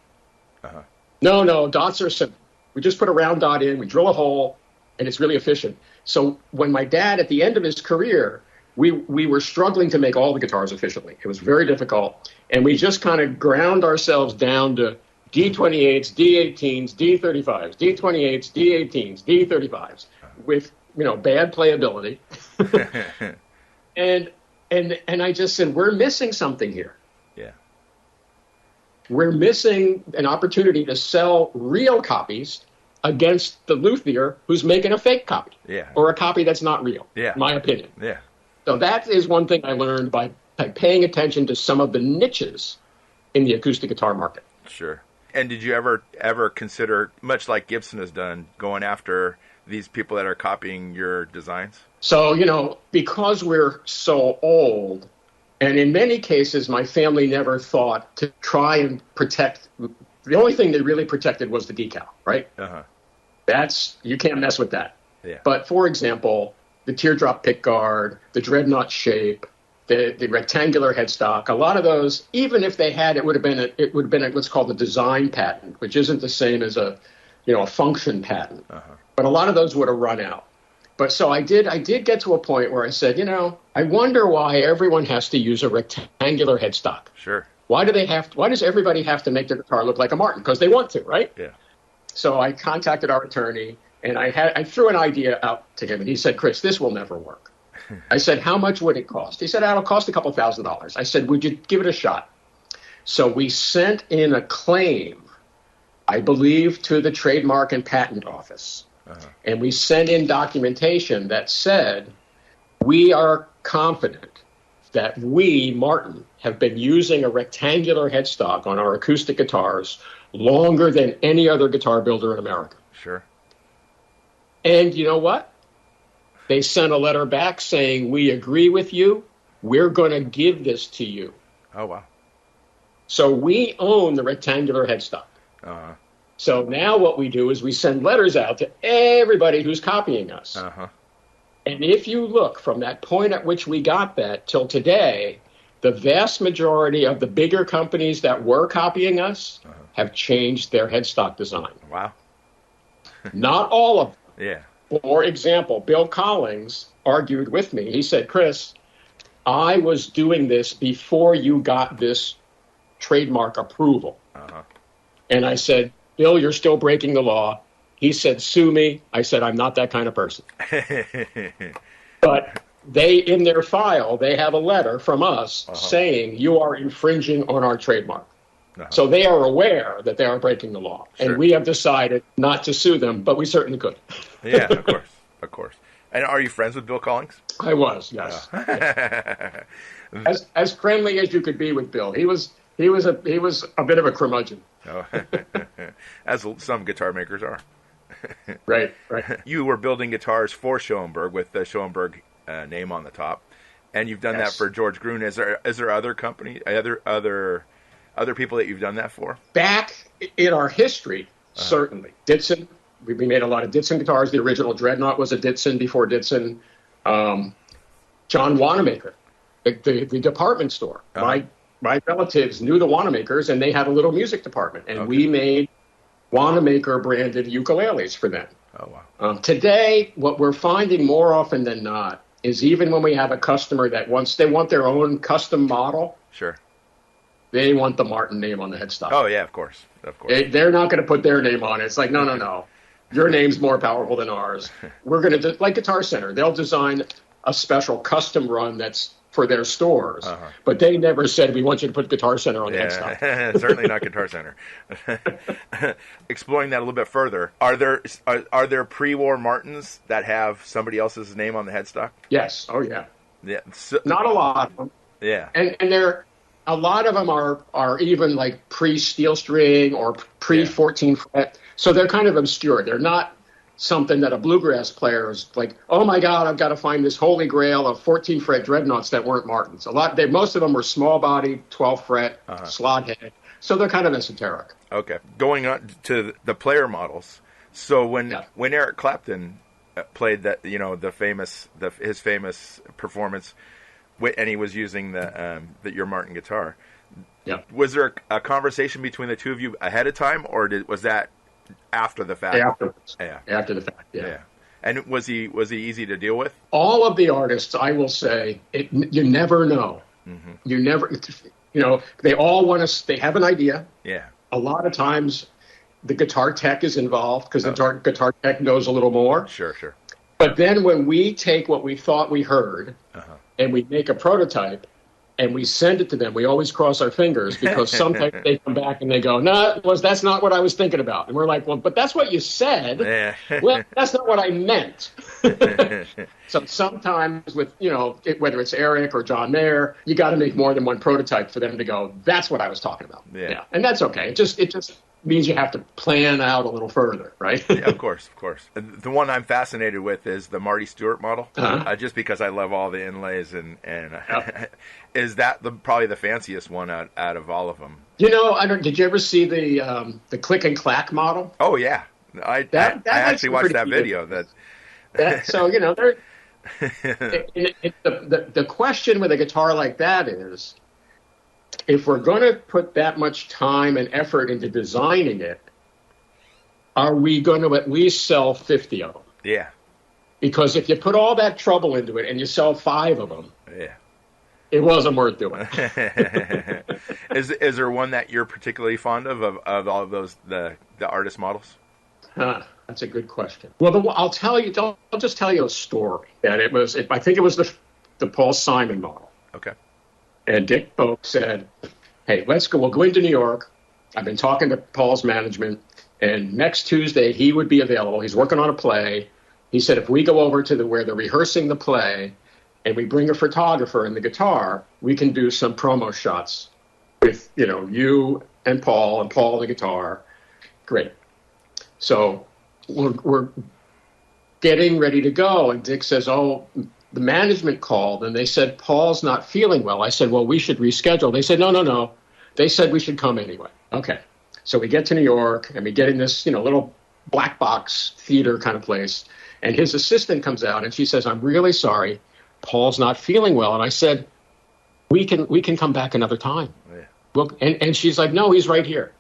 C: No, dots are simple. We just put a round dot in, we drill a hole, and it's really efficient. So when my dad, at the end of his career, we were struggling to make all the guitars efficiently. It was very difficult. And we just kind of ground ourselves down to D28s, D18s, D35s, D28s, D18s, D35s with, bad playability. and I just said, we're missing something here.
A: Yeah.
C: We're missing an opportunity to sell real copies against the luthier who's making a fake copy.
A: Yeah.
C: Or a copy that's not real,
A: in
C: my opinion.
A: Yeah.
C: So that is one thing I learned by paying attention to some of the niches in the acoustic guitar market.
A: Sure. And did you ever consider, much like Gibson has done, going after these people that are copying your designs?
C: So, because we're so old, and in many cases, my family never thought to try and protect. The only thing they really protected was the decal, right? You can't mess with that.
A: Yeah.
C: But for example, the teardrop pickguard, the dreadnought shape, the rectangular headstock, a lot of those, even if they had, it would have been what's called a design patent, which isn't the same as a function patent. But a lot of those would have run out. But so I did get to a point where I said, I wonder why everyone has to use a rectangular headstock.
A: Sure.
C: Why does everybody have to make their guitar look like a Martin? Because they want to, right?
A: Yeah.
C: So I contacted our attorney and I threw an idea out to him and he said, Chris, this will never work. I said, how much would it cost? He said, it'll cost a couple $1,000s. I said, would you give it a shot? So we sent in a claim, I believe, to the Trademark and Patent Office. And we sent in documentation that said, we are confident that we, Martin, have been using a rectangular headstock on our acoustic guitars longer than any other guitar builder in America.
A: Sure.
C: And you know what? They sent a letter back saying, we agree with you. We're going to give this to you.
A: Oh, wow.
C: So we own the rectangular headstock.
A: Uh-huh.
C: So now what we do is we send letters out to everybody who's copying us.
A: Uh-huh.
C: And if you look from that point at which we got that till today, the vast majority of the bigger companies that were copying us have changed their headstock design.
A: Wow.
C: Not all of them.
A: Yeah.
C: For example, Bill Collins argued with me. He said, Chris, I was doing this before you got this trademark approval.
A: Uh-huh.
C: And I said, Bill, you're still breaking the law. He said, sue me. I said, I'm not that kind of person. But they, in their file, they have a letter from us saying you are infringing on our trademark. Uh-huh. So they are aware that they are breaking the law. Sure. And we have decided not to sue them, but we certainly could.
A: Yeah, of course. Of course. And are you friends with Bill Collins?
C: I was, yes. As friendly as you could be with Bill. He was a bit of a curmudgeon.
A: Oh. As some guitar makers are.
C: Right.
A: You were building guitars for Schoenberg with the Schoenberg name on the top, and you've done that for George Gruen. Is there other company, other people that you've done that for? Back
C: in our history, certainly. Ditson. We made a lot of Ditson guitars. The original Dreadnought was a Ditson before Ditson. John Wanamaker, the department store. My relatives knew the Wanamakers, and they had a little music department, and we made Wanamaker branded ukuleles for them.
A: Oh, wow.
C: Today, what we're finding more often than not is even when we have a customer that they want their own custom model.
A: Sure.
C: They want the Martin name on the headstock.
A: Oh, yeah, of course.
C: They're not going to put their name on it. It's like, no. Your name's more powerful than ours. We're going to, like Guitar Center, they'll design a special custom run that's for their stores. But they never said, we want you to put Guitar Center on the headstock.
A: Certainly not Guitar Center. Exploring that a little bit further, are there pre-war Martins that have somebody else's name on the headstock?
C: Yes. Oh, yeah.
A: Yeah.
C: Not a lot of them.
A: Yeah.
C: And a lot of them are even like pre-steel string or pre-14 fret. So they're kind of obscure. They're not something that a bluegrass player is like, oh my God, I've got to find this holy grail of 14 fret dreadnoughts that weren't Martins. Most of them were small body, 12 fret, slot head. So they're kind of esoteric.
A: Okay. Going on to the player models. So when Eric Clapton played that, his famous performance, and he was using your Martin guitar.
C: Yeah.
A: Was there a conversation between the two of you ahead of time, or was that after the fact?
C: After the fact. Yeah.
A: And was he easy to deal with?
C: All of the artists, I will say, you never know. Mm-hmm. You never, they all want to. They have an idea.
A: Yeah.
C: A lot of times, the guitar tech is involved because the guitar tech knows a little more.
A: Sure.
C: But then when we take what we thought we heard and we make a prototype and we send it to them, we always cross our fingers because sometimes they come back and they go, no, that's not what I was thinking about. And we're like, well, but that's what you said.
A: Yeah.
C: Well, that's not what I meant. So sometimes with, whether it's Eric or John Mayer, you got to make more than one prototype for them to go, that's what I was talking about.
A: Yeah.
C: And that's okay. It just means you have to plan out a little further, right?
A: Yeah, of course. The one I'm fascinated with is the Marty Stewart model, just because I love all the inlays and is that probably the fanciest one out of all of them?
C: Did you ever see the click and clack model?
A: Oh yeah, I actually watched that video.
C: The question with a guitar like that is, if we're going to put that much time and effort into designing it, are we going to at least sell 50 of them?
A: Yeah.
C: Because if you put all that trouble into it and you sell 5 of them, it wasn't worth doing.
A: Is there one that you're particularly fond of all of those the artist models?
C: That's a good question. Well, I'll just tell you a story. And I think it was the Paul Simon model.
A: Okay.
C: And Dick Polk said, hey, we'll go into New York. I've been talking to Paul's management, and next Tuesday he would be available. He's working on a play. He said, if we go over to where they're rehearsing the play, and we bring a photographer and the guitar, we can do some promo shots with, you and Paul the guitar. Great. So we're getting ready to go. And Dick says, oh, the management called and they said, Paul's not feeling well. I said, well, we should reschedule. They said, no. They said we should come anyway. Okay. So we get to New York and we get in this, little black box theater kind of place. And his assistant comes out and she says, I'm really sorry. Paul's not feeling well. And I said, we can come back another time. Yeah. Look, and she's like, no, he's right here.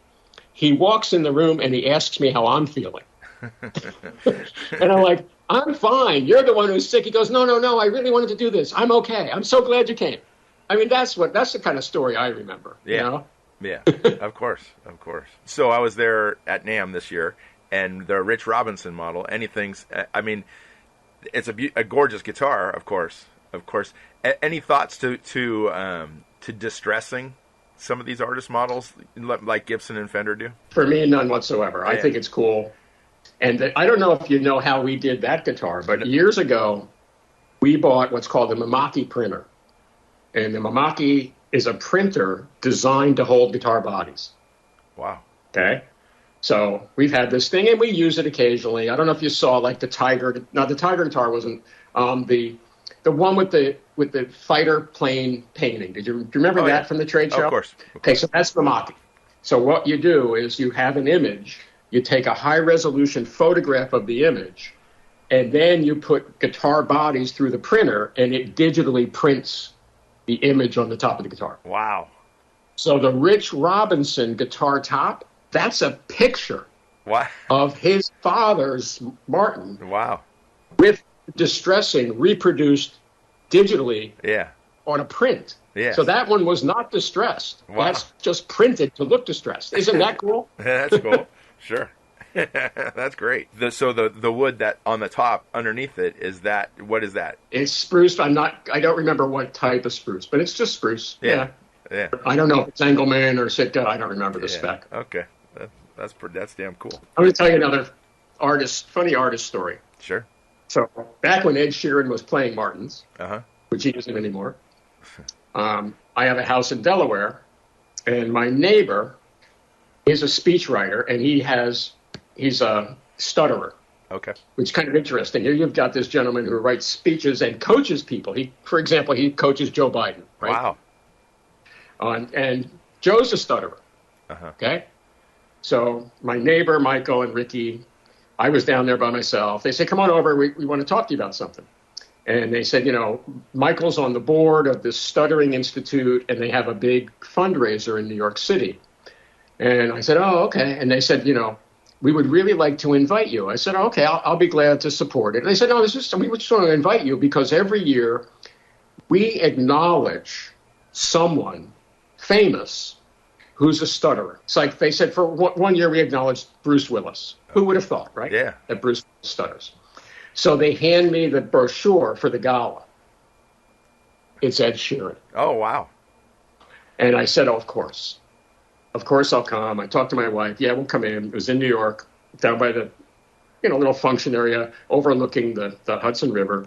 C: He walks in the room and he asks me how I'm feeling. And I'm like, I'm fine. You're the one who's sick. He goes, no. I really wanted to do this. I'm okay. I'm so glad you came. I mean, that's the kind of story I remember.
A: Yeah. Yeah, of course. So I was there at NAMM this year, and the Rich Robinson model, it's a gorgeous guitar, of course. Any thoughts to distressing some of these artist models like Gibson and Fender do?
C: For me, none whatsoever. I think it's cool. And I don't know if you know how we did that guitar, but years ago, we bought what's called a Mamaki printer. And the Mamaki is a printer designed to hold guitar bodies.
A: Wow.
C: Okay. So we've had this thing and we use it occasionally. I don't know if you saw like the Tiger. No, the Tiger guitar wasn't the one with the fighter plane painting. Do you remember that from the trade show?
A: Of course.
C: Okay, so that's Mamaki. So what you do is you have an image, you take a high resolution photograph of the image, and then you put guitar bodies through the printer and it digitally prints the image on the top of the guitar.
A: Wow.
C: So the Rich Robinson guitar top, that's a picture of his father's Martin.
A: Wow.
C: With distressing reproduced digitally on a print.
A: Yeah.
C: So that one was not distressed.
A: Wow.
C: That's just printed to look distressed. Isn't that cool?
A: That's cool. Sure. That's great. So the wood that on the top underneath it what is that?
C: It's spruce. I don't remember what type of spruce, but it's just spruce. Yeah. I don't know if it's Engelmann or Sitka. I don't remember the spec.
A: Okay. That's damn cool.
C: I'm going to tell you another funny artist story.
A: Sure.
C: So back when Ed Sheeran was playing Martins, which he isn't anymore, I have a house in Delaware, and my neighbor is a speechwriter, and he's a stutterer.
A: Okay.
C: Which is kind of interesting. Here you've got this gentleman who writes speeches and coaches people. For example, he coaches Joe Biden, right?
A: Wow.
C: And Joe's a stutterer. Okay? So my neighbor, Michael, and Ricky, I was down there by myself. They said, come on over. We want to talk to you about something. And they said, Michael's on the board of this Stuttering Institute, and they have a big fundraiser in New York City. And I said, oh, okay. And they said, we would really like to invite you. I said, oh, okay, I'll be glad to support it. And they said, no, we just want to invite you because every year we acknowledge someone famous who's a stutterer. It's like they said for one year we acknowledged Bruce Willis. Who would have thought, right?
A: Yeah.
C: That Bruce stutters. So they hand me the brochure for the gala. It's Ed Sheeran.
A: Oh, wow.
C: And I said, oh, of course. Of course I'll come. I talked to my wife. Yeah, we'll come in. It was in New York, down by the little function area overlooking the Hudson River.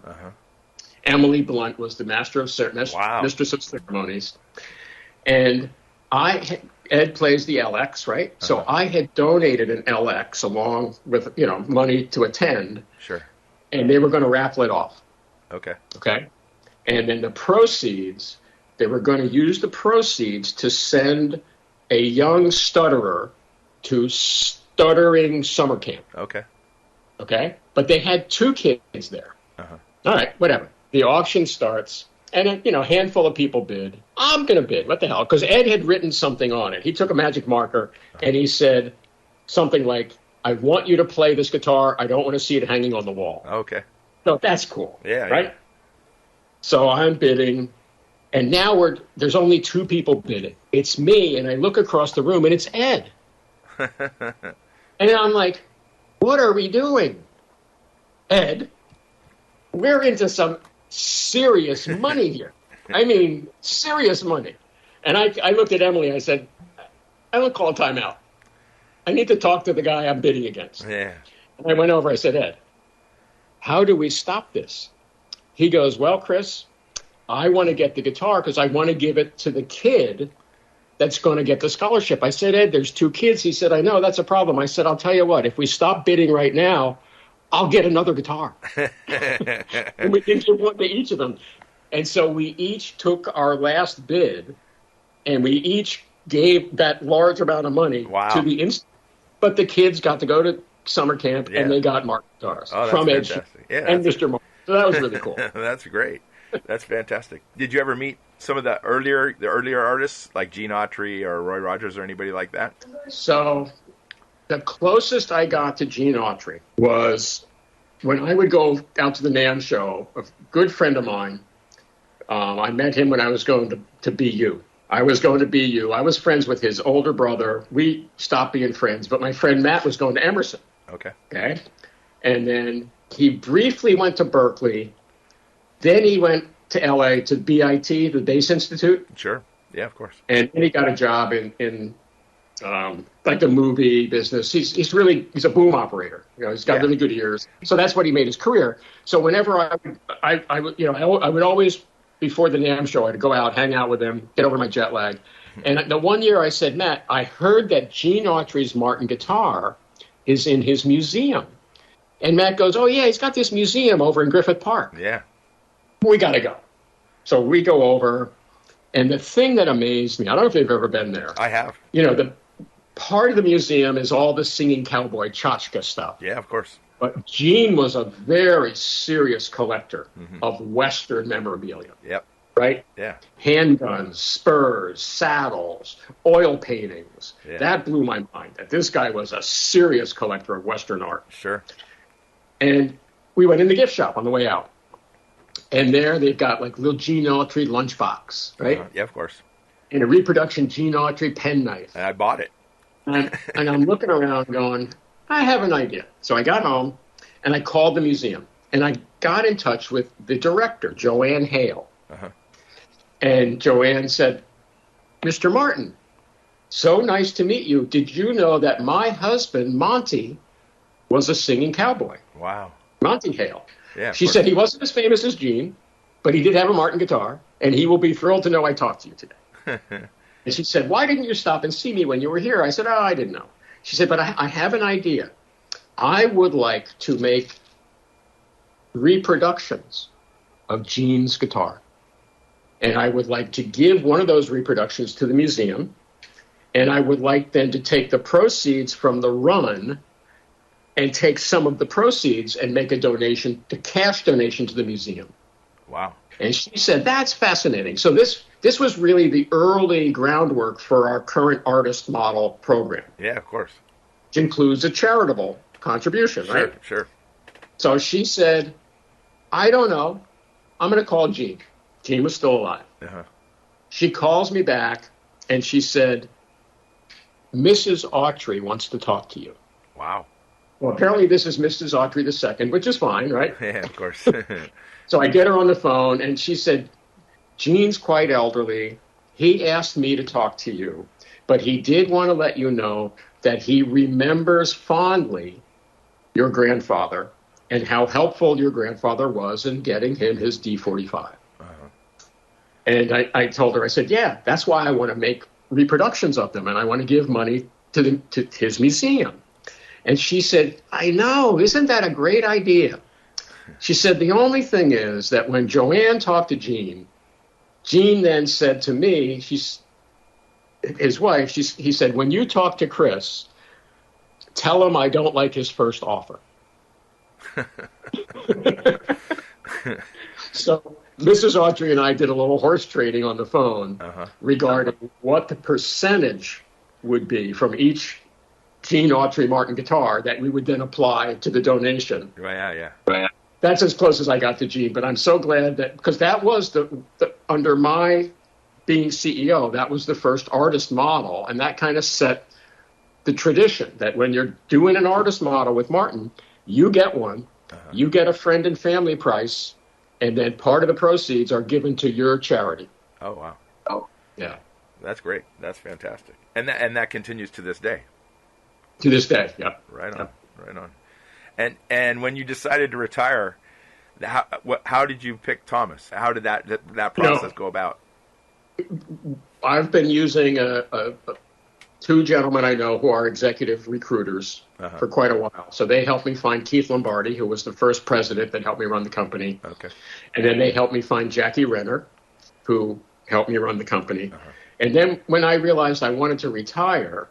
C: Emily Blunt was the mistress of ceremonies. And Ed plays the LX, right? So I had donated an LX along with, money to attend.
A: Sure.
C: And they were going to raffle it off.
A: Okay.
C: And then the proceeds, they were going to use the proceeds to send a young stutterer to stuttering summer camp. Okay. But they had 2 kids there. All right, whatever. The auction starts, and a handful of people bid. I'm going to bid. What the hell? Because Ed had written something on it. He took a magic marker, and he said something like, I want you to play this guitar. I don't want to see it hanging on the wall.
A: Okay.
C: So that's cool.
A: Yeah.
C: Right? Yeah. So I'm bidding, and now there's only 2 people bidding. It's me, and I look across the room, and it's Ed. And I'm like, what are we doing? Ed, we're into some serious money here. I mean, serious money. And I looked at Emily. I said, I don't call a timeout. I need to talk to the guy I'm bidding against.
A: Yeah.
C: And I went over. I said, Ed, how do we stop this? He goes, well, Chris, I want to get the guitar because I want to give it to the kid that's going to get the scholarship. I said, Ed, there's 2 kids. He said, I know, that's a problem. I said, I'll tell you what, if we stop bidding right now, I'll get another guitar. And we can give one to each of them. And so we each took our last bid, and we each gave that large amount of money to the institute. But the kids got to go to summer camp, and they got Martin guitars from Ed and Mr. Martin. So that was really cool.
A: That's great. That's fantastic. Did you ever meet some of the earlier artists like Gene Autry or Roy Rogers or anybody like that?
C: So the closest I got to Gene Autry was when I would go out to the NAMM show. A good friend of mine, I met him when I was going to BU. I was going to BU. I was friends with his older brother. We stopped being friends, but my friend Matt was going to Emerson. Okay. And then he briefly went to Berkeley. Then he went to LA to BIT, the Bass Institute.
A: Sure. Yeah, of course.
C: And then he got a job in like the movie business. He's a boom operator. He's got really good ears. So that's what he made his career. So whenever I would always, before the NAMM show, I'd go out, hang out with him, get over my jet lag. And the one year I said, Matt, I heard that Gene Autry's Martin guitar is in his museum. And Matt goes, oh, yeah, he's got this museum over in Griffith Park.
A: Yeah.
C: We got to go. So we go over. And the thing that amazed me, I don't know if you've ever been there.
A: I have.
C: The part of the museum is all the singing cowboy tchotchke stuff.
A: Yeah, of course.
C: But Gene was a very serious collector of Western memorabilia.
A: Yep.
C: Right?
A: Yeah.
C: Handguns, spurs, saddles, oil paintings.
A: Yeah.
C: That blew my mind, that this guy was a serious collector of Western art.
A: Sure.
C: And we went in the gift shop on the way out. And there they've got like little Gene Autry lunchbox, right?
A: Yeah, of course.
C: And a reproduction Gene Autry penknife.
A: And I bought it.
C: And I'm looking around going, I have an idea. So I got home and I called the museum. And I got in touch with the director, Joanne Hale. And Joanne said, Mr. Martin, so nice to meet you. Did you know that my husband, Monty, was a singing cowboy?
A: Wow.
C: Monty Hale.
A: Yeah,
C: she said he wasn't as famous as Gene, but he did have a Martin guitar, and he will be thrilled to know I talked to you today. And she said, why didn't you stop and see me when you were here? I said, I didn't know. She said, but I have an idea. I would like to make reproductions of Gene's guitar. And I would like to give one of those reproductions to the museum. And I would like then to take the proceeds from the run and take some of the proceeds and make a donation, a cash donation to the museum.
A: Wow.
C: And she said, that's fascinating. So this was really the early groundwork for our current artist model program.
A: Yeah, of course.
C: Which includes a charitable contribution, right?
A: Sure.
C: So she said, I don't know. I'm going to call Gene. Gene was still alive. She calls me back, and she said, Mrs. Autry wants to talk to you.
A: Wow.
C: Well, apparently this is Mrs. Autry II, which is fine, right?
A: Yeah, of course.
C: So I get her on the phone, and she said, Gene's quite elderly. He asked me to talk to you, but he did want to let you know that he remembers fondly your grandfather and how helpful your grandfather was in getting him his D45. And I told her, I said, yeah, that's why I want to make reproductions of them, and I want to give money to his museum. And she said, I know, isn't that a great idea? She said, the only thing is that when Joanne talked to Gene, Gene then said to me, his wife, he said, when you talk to Chris, tell him I don't like his first offer. So Mrs. Autry and I did a little horse trading on the phone regarding what the percentage would be from each Gene Autry Martin guitar that we would then apply to the donation.
A: Yeah.
C: That's as close as I got to Gene, but I'm so glad that, because that was the under my being CEO, that was the first artist model, and that kind of set the tradition that when you're doing an artist model with Martin, you get one, you get a friend and family price, and then part of the proceeds are given to your charity.
A: Oh, wow.
C: Oh, yeah.
A: That's great. That's fantastic. And that continues to this day.
C: To this day, yeah.
A: Right on. And when you decided to retire, How did you pick Thomas? How did that process go about?
C: I've been using two gentlemen I know who are executive recruiters for quite a while. So they helped me find Keith Lombardi, who was the first president that helped me run the company.
A: Okay.
C: And then they helped me find Jackie Renner, who helped me run the company. And then when I realized I wanted to retire,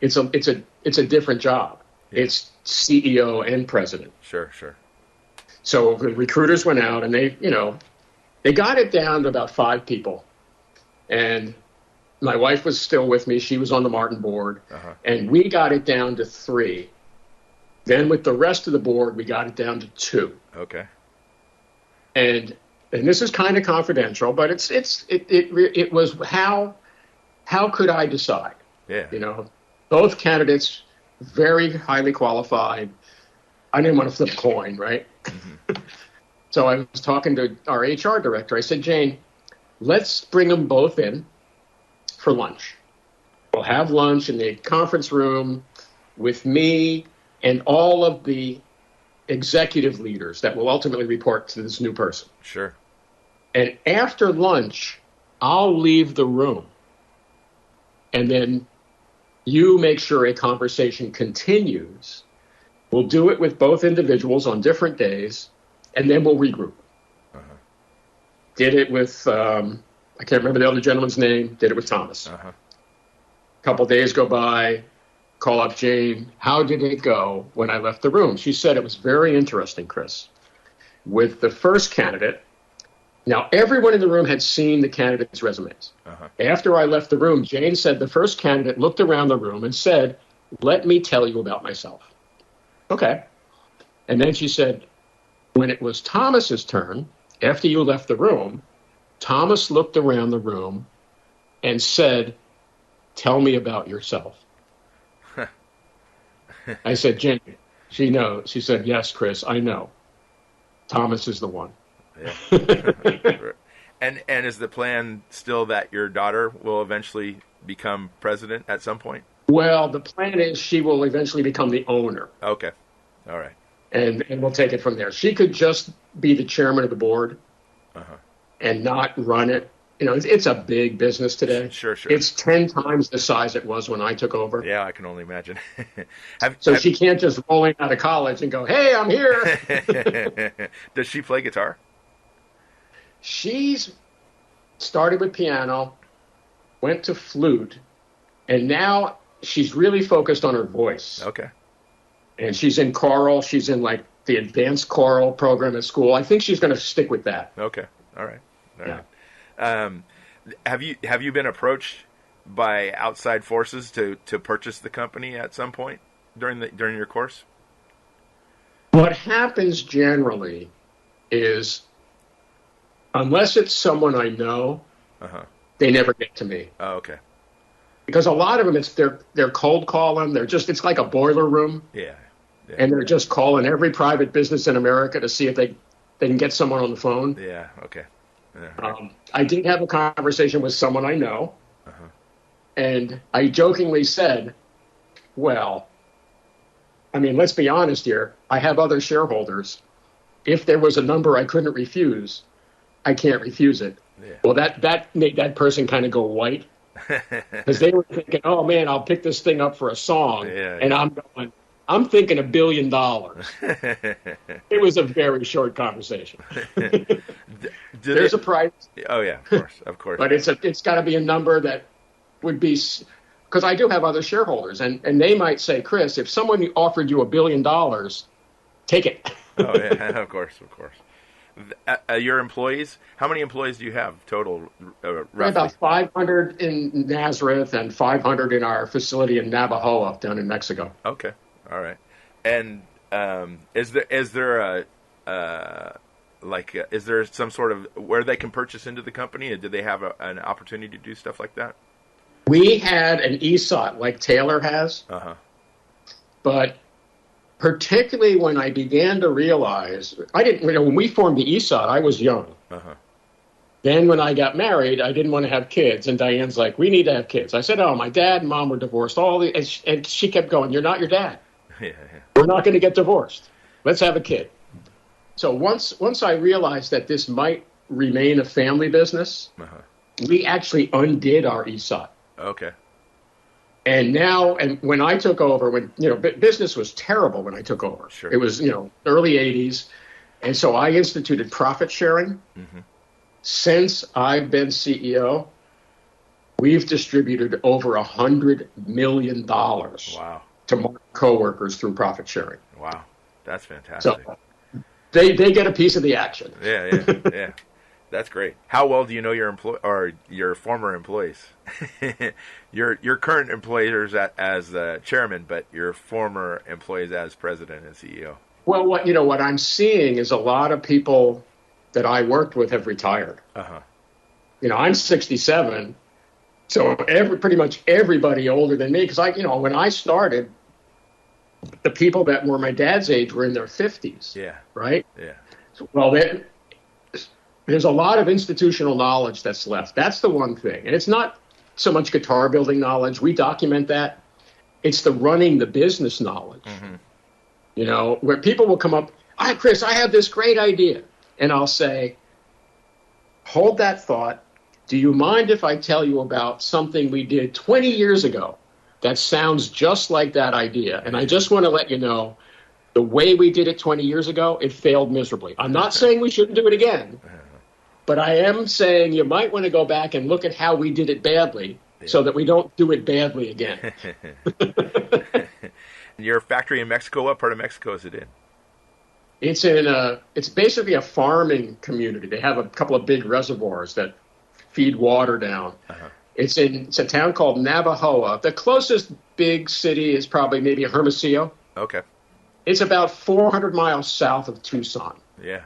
C: it's a different job. Yeah. It's CEO and president.
A: Sure.
C: So the recruiters went out and they got it down to about 5 people. And my wife was still with me. She was on the Martin board. And we got it down to 3. Then with the rest of the board, we got it down to 2.
A: Okay.
C: And this is kind of confidential, but it was how could I decide?
A: Yeah.
C: Both candidates very highly qualified. I didn't want to flip a coin, right? So I was talking to our HR director. I said, Jane, let's bring them both in for lunch. We'll have lunch in the conference room with me and all of the executive leaders that will ultimately report to this new person.
A: Sure.
C: And after lunch, I'll leave the room. And then you make sure a conversation continues. We'll do it with both individuals on different days, and then we'll regroup. Did it with, I can't remember the other gentleman's name, did it with Thomas. A couple days go by, call up Jane. How did it go when I left the room? She said it was very interesting, Chris. With the first candidate, now everyone in the room had seen the candidates' resumes. After I left the room, Jane said the first candidate looked around the room and said, let me tell you about myself. Okay. And then she said, when it was Thomas's turn, after you left the room, Thomas looked around the room and said, tell me about yourself. I said, Jane, she knows. She said, yes, Chris, I know. Thomas is the one.
A: Yeah. And is the plan still that your daughter will eventually become president at some point?
C: Well, the plan is she will eventually become the owner.
A: Okay. All right.
C: And we'll take it from there. She could just be the chairman of the board and not run it. It's a big business today.
A: Sure.
C: It's 10 times the size it was when I took over.
A: Yeah, I can only imagine.
C: She can't just roll in out of college and go, hey, I'm here.
A: Does she play guitar?
C: She's started with piano, went to flute, and now she's really focused on her voice.
A: Okay.
C: And she's in choral. She's in the advanced choral program at school. I think she's going to stick with that.
A: Okay. All right. Have you been approached by outside forces to purchase the company at some point during your course?
C: What happens generally is, unless it's someone I know, they never get to me.
A: Oh, okay.
C: Because a lot of them, they're cold calling. It's like a boiler room.
A: Yeah.
C: And they're just calling every private business in America to see if they can get someone on the phone.
A: Yeah. Okay. Yeah.
C: I did have a conversation with someone I know, and I jokingly said, well, I mean, let's be honest here. I have other shareholders. If there was a number I couldn't refuse, I can't refuse it. Yeah. Well, that made that person kind of go white because they were thinking, oh, man, I'll pick this thing up for a song.
A: Yeah,
C: and I'm going, I'm thinking $1 billion. It was a very short conversation. There's a price.
A: Oh yeah, of course.
C: But it's got to be a number that would be, because I do have other shareholders, and they might say, Chris, if someone offered you $1 billion, take it.
A: Oh yeah, of course. Your employees? How many employees do you have total? Roughly?
C: About 500 in Nazareth and 500 in our facility in Navajo down in Mexico.
A: Okay. All right. And is there some sort of where they can purchase into the company? And do they have an opportunity to do stuff like that?
C: We had an ESOT like Taylor has, but particularly when I began to realize, when we formed the ESOT, I was young. Then when I got married, I didn't want to have kids. And Diane's like, we need to have kids. I said, oh, my dad and mom were divorced. And she kept going, you're not your dad.
A: Yeah.
C: We're not going to get divorced. Let's have a kid. So once I realized that this might remain a family business, we actually undid our ESOP.
A: Okay.
C: And when I took over, business was terrible when I took over.
A: Sure.
C: It was, early 80s. And so I instituted profit sharing.
A: Mm-hmm.
C: Since I've been CEO, we've distributed over $100 million
A: wow.
C: to my coworkers through profit sharing.
A: Wow. That's fantastic.
C: So they get a piece of the action.
A: Yeah. That's great. How well do you know your former employees? your current employers as chairman, but your former employees as president and CEO.
C: Well, what I'm seeing is a lot of people that I worked with have retired. I'm 67, so pretty much everybody older than me, because when I started, the people that were my dad's age were in their 50s.
A: Yeah.
C: Right.
A: Yeah.
C: Well, there's a lot of institutional knowledge that's left. That's the one thing, and it's not so much guitar building knowledge. We document that. It's the running the business knowledge. Mm-hmm. Where people will come up, Chris, I have this great idea. And I'll say, hold that thought. Do you mind if I tell you about something we did 20 years ago that sounds just like that idea? And I just want to let you know, the way we did it 20 years ago, it failed miserably. I'm not saying we shouldn't do it again, but I am saying you might want to go back and look at how we did it badly so that we don't do it badly again.
A: Your factory in Mexico, what part of Mexico is it in?
C: It's basically a farming community. They have a couple of big reservoirs that feed water down. It's a town called Navajoa. The closest big city is probably maybe Hermosillo.
A: Okay.
C: It's about 400 miles south of Tucson.
A: Yeah.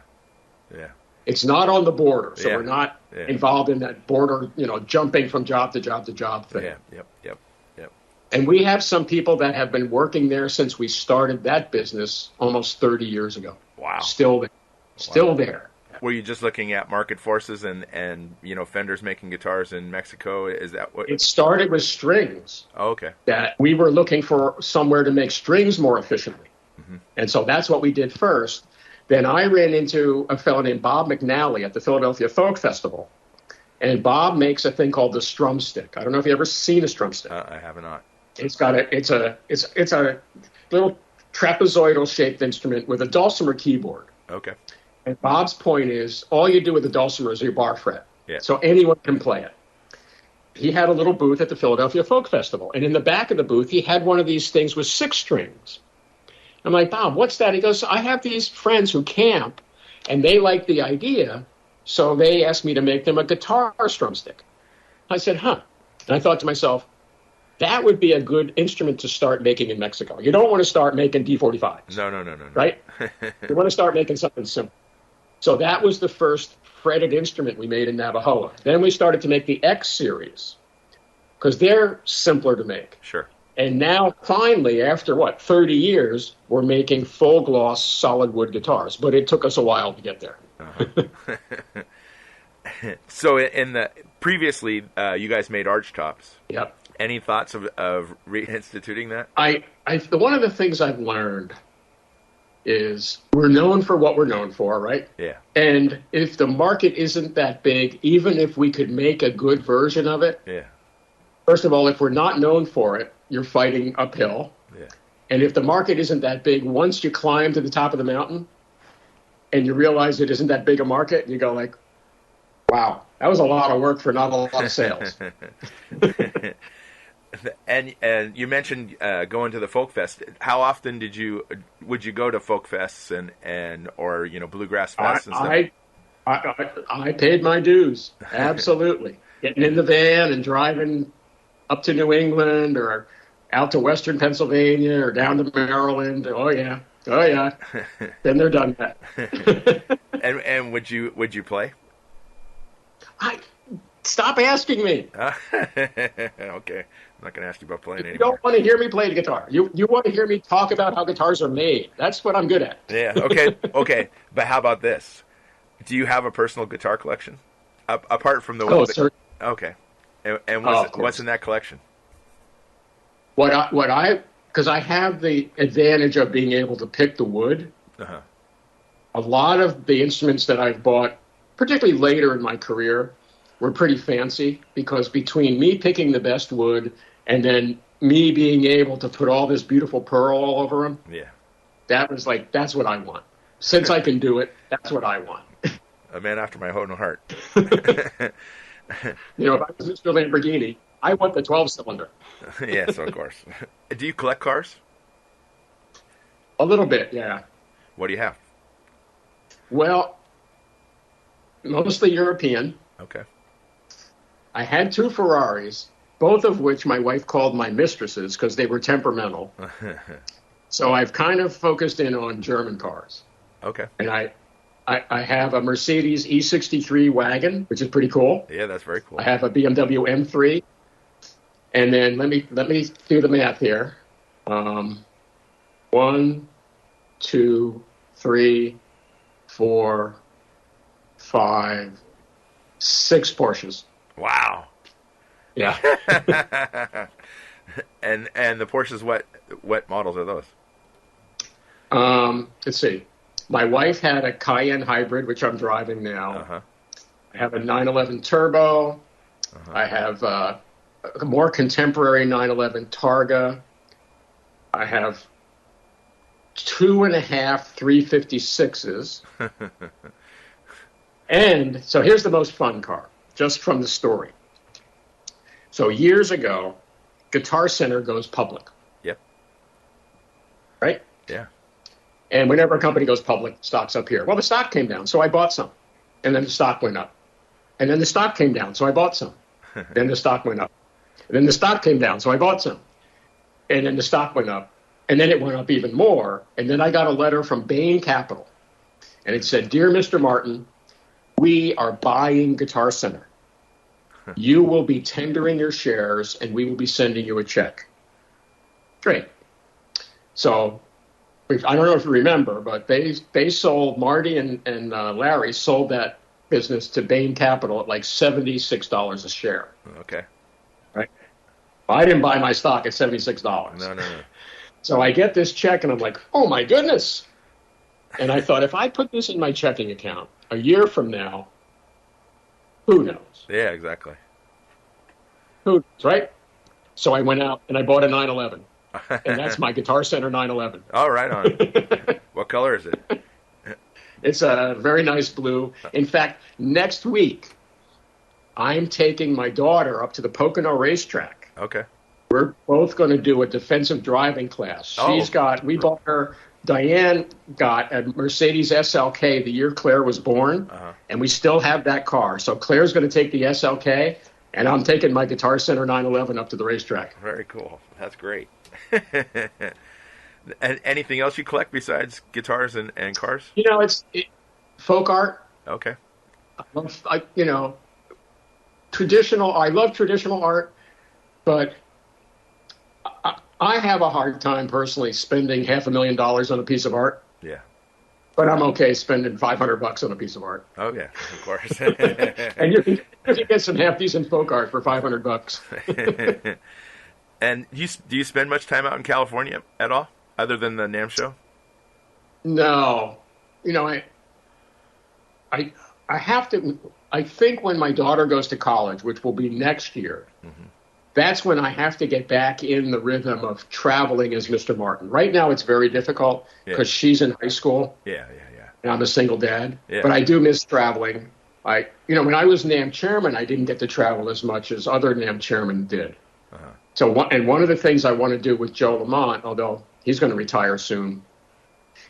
C: It's not on the border, so we're not involved in that border, jumping from job to job to job thing.
A: Yeah. Yep.
C: And we have some people that have been working there since we started that business almost 30 years ago.
A: Wow.
C: Still there.
A: Were you just looking at market forces and Fender's making guitars in Mexico? Is that what
C: it started with strings?
A: Oh, okay.
C: That we were looking for somewhere to make strings more efficiently. Mm-hmm. And so that's what we did first. Then I ran into a fellow named Bob McNally at the Philadelphia Folk Festival. And Bob makes a thing called the strum stick. I don't know if you've ever seen a strum stick.
A: I have not.
C: It's a little trapezoidal shaped instrument with a dulcimer keyboard.
A: Okay.
C: And Bob's point is, all you do with the dulcimer is your bar fret.
A: Yeah.
C: So anyone can play it. He had a little booth at the Philadelphia Folk Festival. And in the back of the booth, he had one of these things with 6 strings. I'm like, Bob, what's that? He goes, I have these friends who camp, and they like the idea, so they asked me to make them a guitar strum stick. I said, huh. And I thought to myself, that would be a good instrument to start making in Mexico. You don't want to start making D45s.
A: No.
C: Right? You want to start making something simple. So that was the first fretted instrument we made in Navajoa. Then we started to make the X series because they're simpler to make.
A: Sure.
C: And now, finally, after 30 years, we're making full gloss solid wood guitars. But it took us a while to get there.
A: So previously, you guys made arch tops.
C: Yep.
A: Any thoughts of reinstituting that?
C: One of the things I've learned is we're known for what we're known for, right?
A: Yeah.
C: And if the market isn't that big, even if we could make a good version of it, first of all, if we're not known for it, you're fighting uphill.
A: Yeah.
C: And if the market isn't that big, once you climb to the top of the mountain and you realize it isn't that big a market, you go like, wow, that was a lot of work for not a lot of sales.
A: And you mentioned going to the folk fest. How often would you go to folk fests and or bluegrass fests and stuff?
C: I paid my dues, absolutely. Getting in the van and driving up to New England or out to Western Pennsylvania or down to Maryland. Oh yeah. Then they're done that.
A: and would you play?
C: Stop asking me.
A: Okay. I'm not going to ask you about playing anymore.
C: You don't want to hear me play the guitar. You want to hear me talk about how guitars are made. That's what I'm good at.
A: Yeah, okay. But how about this? Do you have a personal guitar collection? Apart from the one
C: sir.
A: Okay. And what's in that collection?
C: Because I have the advantage of being able to pick the wood. a lot of the instruments that I've bought, particularly later in my career, were pretty fancy because between me picking the best wood and then me being able to put all this beautiful pearl all over them, that was like, that's what I want. Since I can do it, that's what I want.
A: A man after my own heart.
C: If I was Mr. Lamborghini, I want the 12-cylinder.
A: Yes, of course. Do you collect cars?
C: A little bit, yeah.
A: What do you have?
C: Well, mostly European.
A: Okay.
C: I had 2 Ferraris, both of which my wife called my mistresses because they were temperamental. So I've kind of focused in on German cars.
A: Okay.
C: And I have a Mercedes E63 wagon, which is pretty cool.
A: Yeah, that's very cool.
C: I have a BMW M3. And then let me do the math here. 1, 2, 3, 4, 5, 6 Porsches.
A: Wow.
C: Yeah.
A: And the Porsches, what models are those?
C: Let's see. My wife had a Cayenne hybrid, which I'm driving now.
A: Uh-huh.
C: I have a 911 Turbo.
A: Uh-huh.
C: I have a more contemporary 911 Targa. I have 2.5 356s. And so here's the most fun car, just from the story. So years ago, Guitar Center goes public.
A: Yep.
C: Right?
A: Yeah.
C: And whenever a company goes public, stock's up here. Well, the stock came down, so I bought some. And then the stock went up. And then the stock came down, so I bought some. Then the stock went up. And then the stock came down, so I bought some. And then the stock went up. And then it went up even more. And then I got a letter from Bain Capital. And it said, "Dear Mr. Martin, we are buying Guitar Center. You will be tendering your shares, and we will be sending you a check." Great. So I don't know if you remember, but they sold, Marty and Larry sold that business to Bain Capital at like $76 a share.
A: Okay.
C: Right? I didn't buy my stock at $76.
A: No.
C: So I get this check, and I'm like, oh, my goodness. And I thought, if I put this in my checking account a year from now, who knows?
A: Yeah, exactly.
C: Who knows, right? So I went out, and I bought a 911. And that's my Guitar Center 911.
A: Oh, right on. What color is it?
C: It's a very nice blue. In fact, next week, I'm taking my daughter up to the Pocono racetrack.
A: Okay.
C: We're both going to do a defensive driving class. Diane got a Mercedes SLK the year Claire was born, and we still have that car. So Claire's going to take the SLK, and I'm taking my Guitar Center 911 up to the racetrack.
A: Very cool. That's great. And anything else you collect besides guitars and cars?
C: It's folk art.
A: Okay.
C: Traditional. I love traditional art, but I have a hard time personally spending $500,000 on a piece of art.
A: Yeah.
C: But I'm okay spending $500 on a piece of art.
A: Oh yeah, of course.
C: And you can get some half decent folk art for $500.
A: And do you spend much time out in California at all, other than the NAMM show?
C: No, I have to. I think when my daughter goes to college, which will be next year, that's when I have to get back in the rhythm of traveling as Mr. Martin. Right now, it's very difficult because she's in high school.
A: Yeah.
C: And I'm a single dad.
A: Yeah.
C: But I do miss traveling. When I was NAMM chairman, I didn't get to travel as much as other NAMM chairmen did. So one of the things I want to do with Joe Lamont, although he's going to retire soon,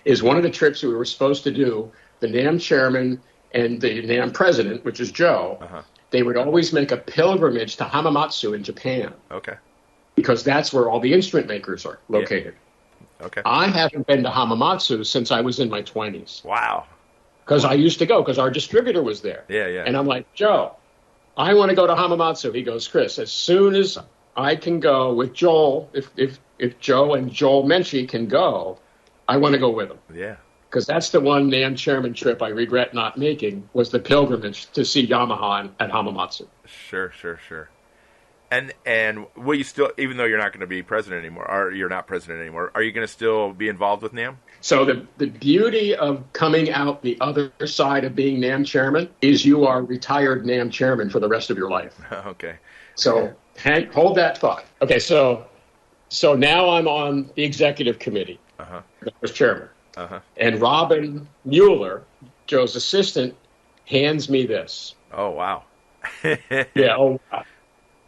C: is one of the trips we were supposed to do, the NAMM chairman and the NAMM president, which is Joe, they would always make a pilgrimage to Hamamatsu in Japan.
A: Okay.
C: Because that's where all the instrument makers are located.
A: Yeah. Okay.
C: I haven't been to Hamamatsu since I was in my 20s.
A: Wow.
C: Because I used to go, because our distributor was there.
A: Yeah.
C: And I'm like, Joe, I want to go to Hamamatsu. He goes, Chris, as soon as I can go with Joel, if Joe and Joel Menchie can go, I want to go with them.
A: Yeah.
C: Because that's the one NAMM chairman trip I regret not making, was the pilgrimage to see Yamaha at Hamamatsu.
A: Sure. And will you still, even though you're not going to be president anymore, or you're not president anymore, are you going to still be involved with NAMM?
C: So the beauty of coming out the other side of being NAMM chairman is you are retired NAMM chairman for the rest of your life.
A: Okay.
C: So hold that thought. Okay, so now I'm on the executive committee.
A: Uh-huh.
C: I was chairman.
A: Uh-huh.
C: And Robin Mueller, Joe's assistant, hands me this.
A: Oh, wow.
C: Yeah, oh, wow.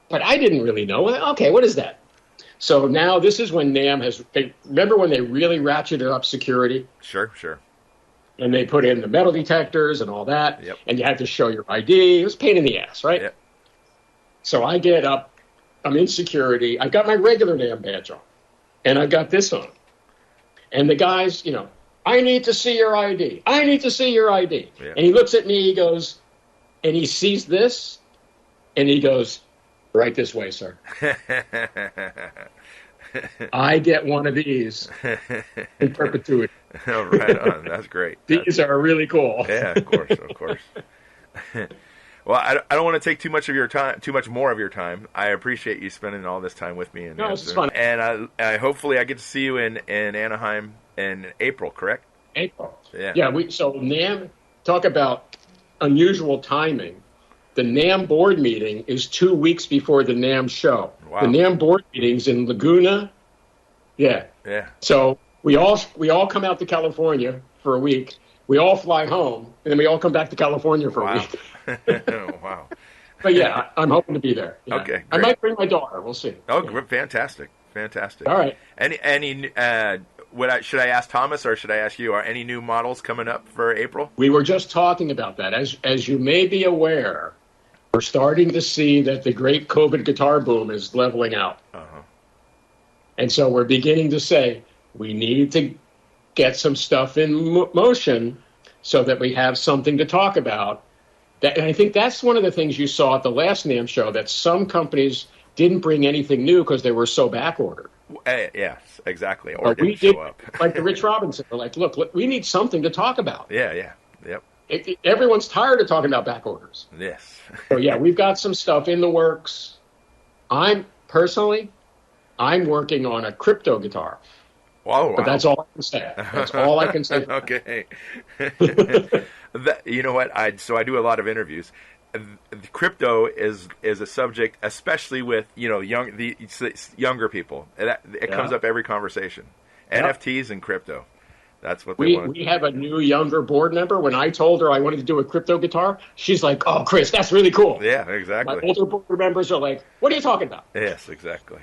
C: But I didn't really know. Okay, what is that? So now this is when NAMM remember when they really ratcheted up security?
A: Sure.
C: And they put in the metal detectors and all that.
A: Yep.
C: And you had to show your ID. It was a pain in the ass, right?
A: Yep.
C: So I get up. I'm in security. I've got my regular NAMM badge on. And I've got this on. And the guys, I need to see your ID. I need to see your ID.
A: Yeah.
C: And he looks at me, he goes, and he sees this, and he goes, right this way, sir. I get one of these in perpetuity.
A: Oh, right on. That's great.
C: These are really cool.
A: Yeah, of course. Well, I don't want to take too much more of your time. I appreciate you spending all this time with me. And
C: no, it's fun.
A: And I hopefully I get to see you in Anaheim in April, correct?
C: April.
A: Yeah.
C: Yeah. So NAMM, talk about unusual timing. The NAMM board meeting is 2 weeks before the NAMM show.
A: Wow.
C: The NAMM board meeting's in Laguna. Yeah.
A: Yeah.
C: So we all come out to California for a week. We all fly home, and then we all come back to California for a week.
A: Wow.
C: But yeah, I'm hoping to be there. Yeah.
A: Okay, great.
C: I might bring my daughter. We'll see.
A: Oh, fantastic.
C: All right.
A: Should I ask Thomas or should I ask you? Are any new models coming up for April?
C: We were just talking about that. As you may be aware, we're starting to see that the great COVID guitar boom is leveling out.
A: Uh-huh.
C: And so we're beginning to say we need to get some stuff in motion so that we have something to talk about. And I think that's one of the things you saw at the last NAMM show, that some companies didn't bring anything new because they were so backordered.
A: Yes, exactly. Or
C: we
A: didn't
C: did,
A: show up.
C: like the Rich Robinson. We're like, look, we need something to talk about.
A: Yeah. Yep.
C: Everyone's tired of talking about back orders.
A: Yes.
C: So yeah, we've got some stuff in the works. I'm working on a crypto guitar.
A: Wow.
C: But that's all I can say. That's all I can say.
A: Okay. You know what? I do a lot of interviews. Crypto is a subject, especially with younger people. It comes up every conversation. Yep. NFTs and crypto. That's what they want.
C: We have a new younger board member. When I told her I wanted to do a crypto guitar, she's like, "Oh, Chris, that's really cool."
A: Yeah, exactly.
C: My older board members are like, "What are you talking about?"
A: Yes, exactly.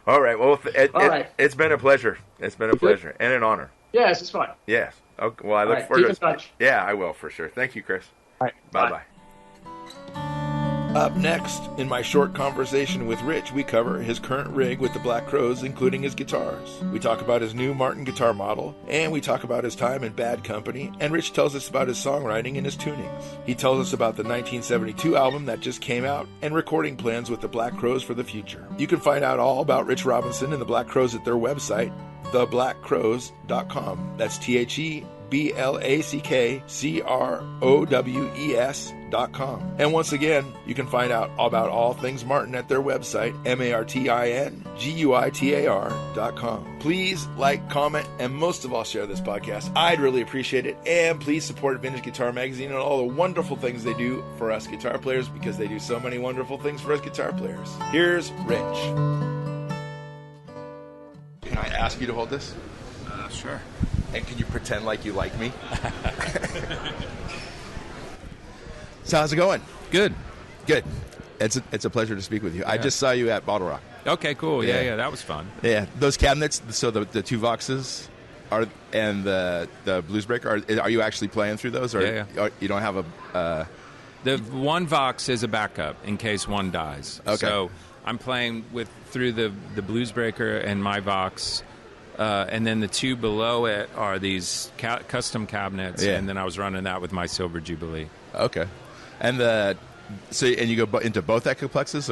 A: All right. Well, it's been a pleasure. It's been a pleasure and an honor.
C: Yes, it's fun.
A: Yes. Okay, well, I look forward to it. Keep in touch. Yeah, I will for sure. Thank you, Chris.
C: All right.
A: Bye-bye. Up next, in my short conversation with Rich, we cover his current rig with the Black Crowes, including his guitars. We talk about his new Martin guitar model, and we talk about his time in Bad Company, and Rich tells us about his songwriting and his tunings. He tells us about the 1972 album that just came out, and recording plans with the Black Crowes for the future. You can find out all about Rich Robinson and the Black Crowes at their website, theblackcrows.com. That's TheBlackCrowes.com. And once again, you can find out about all things Martin at their website, MartinGuitar.com. Please like, comment, and most of all, share this podcast. I'd really appreciate it. And please support Vintage Guitar Magazine and all the wonderful things they do for us guitar players, because they do so many wonderful things for us guitar players. Here's Rich. Can I ask you to hold this?
D: Sure.
A: And can you pretend like you like me? So how's it going?
D: Good.
A: It's a pleasure to speak with you. Yeah. I just saw you at Bottle Rock.
D: Okay, cool. Yeah, that was fun.
A: Yeah, those cabinets. So the two Voxes and the Bluesbreaker. Are you actually playing through those, or you don't have a?
D: The one Vox is a backup in case one dies.
A: Okay.
D: So I'm playing through the Bluesbreaker and my Vox. And then the two below it are these custom cabinets, and then I was running that with my Silver Jubilee.
A: Okay, and you go into both echoplexes,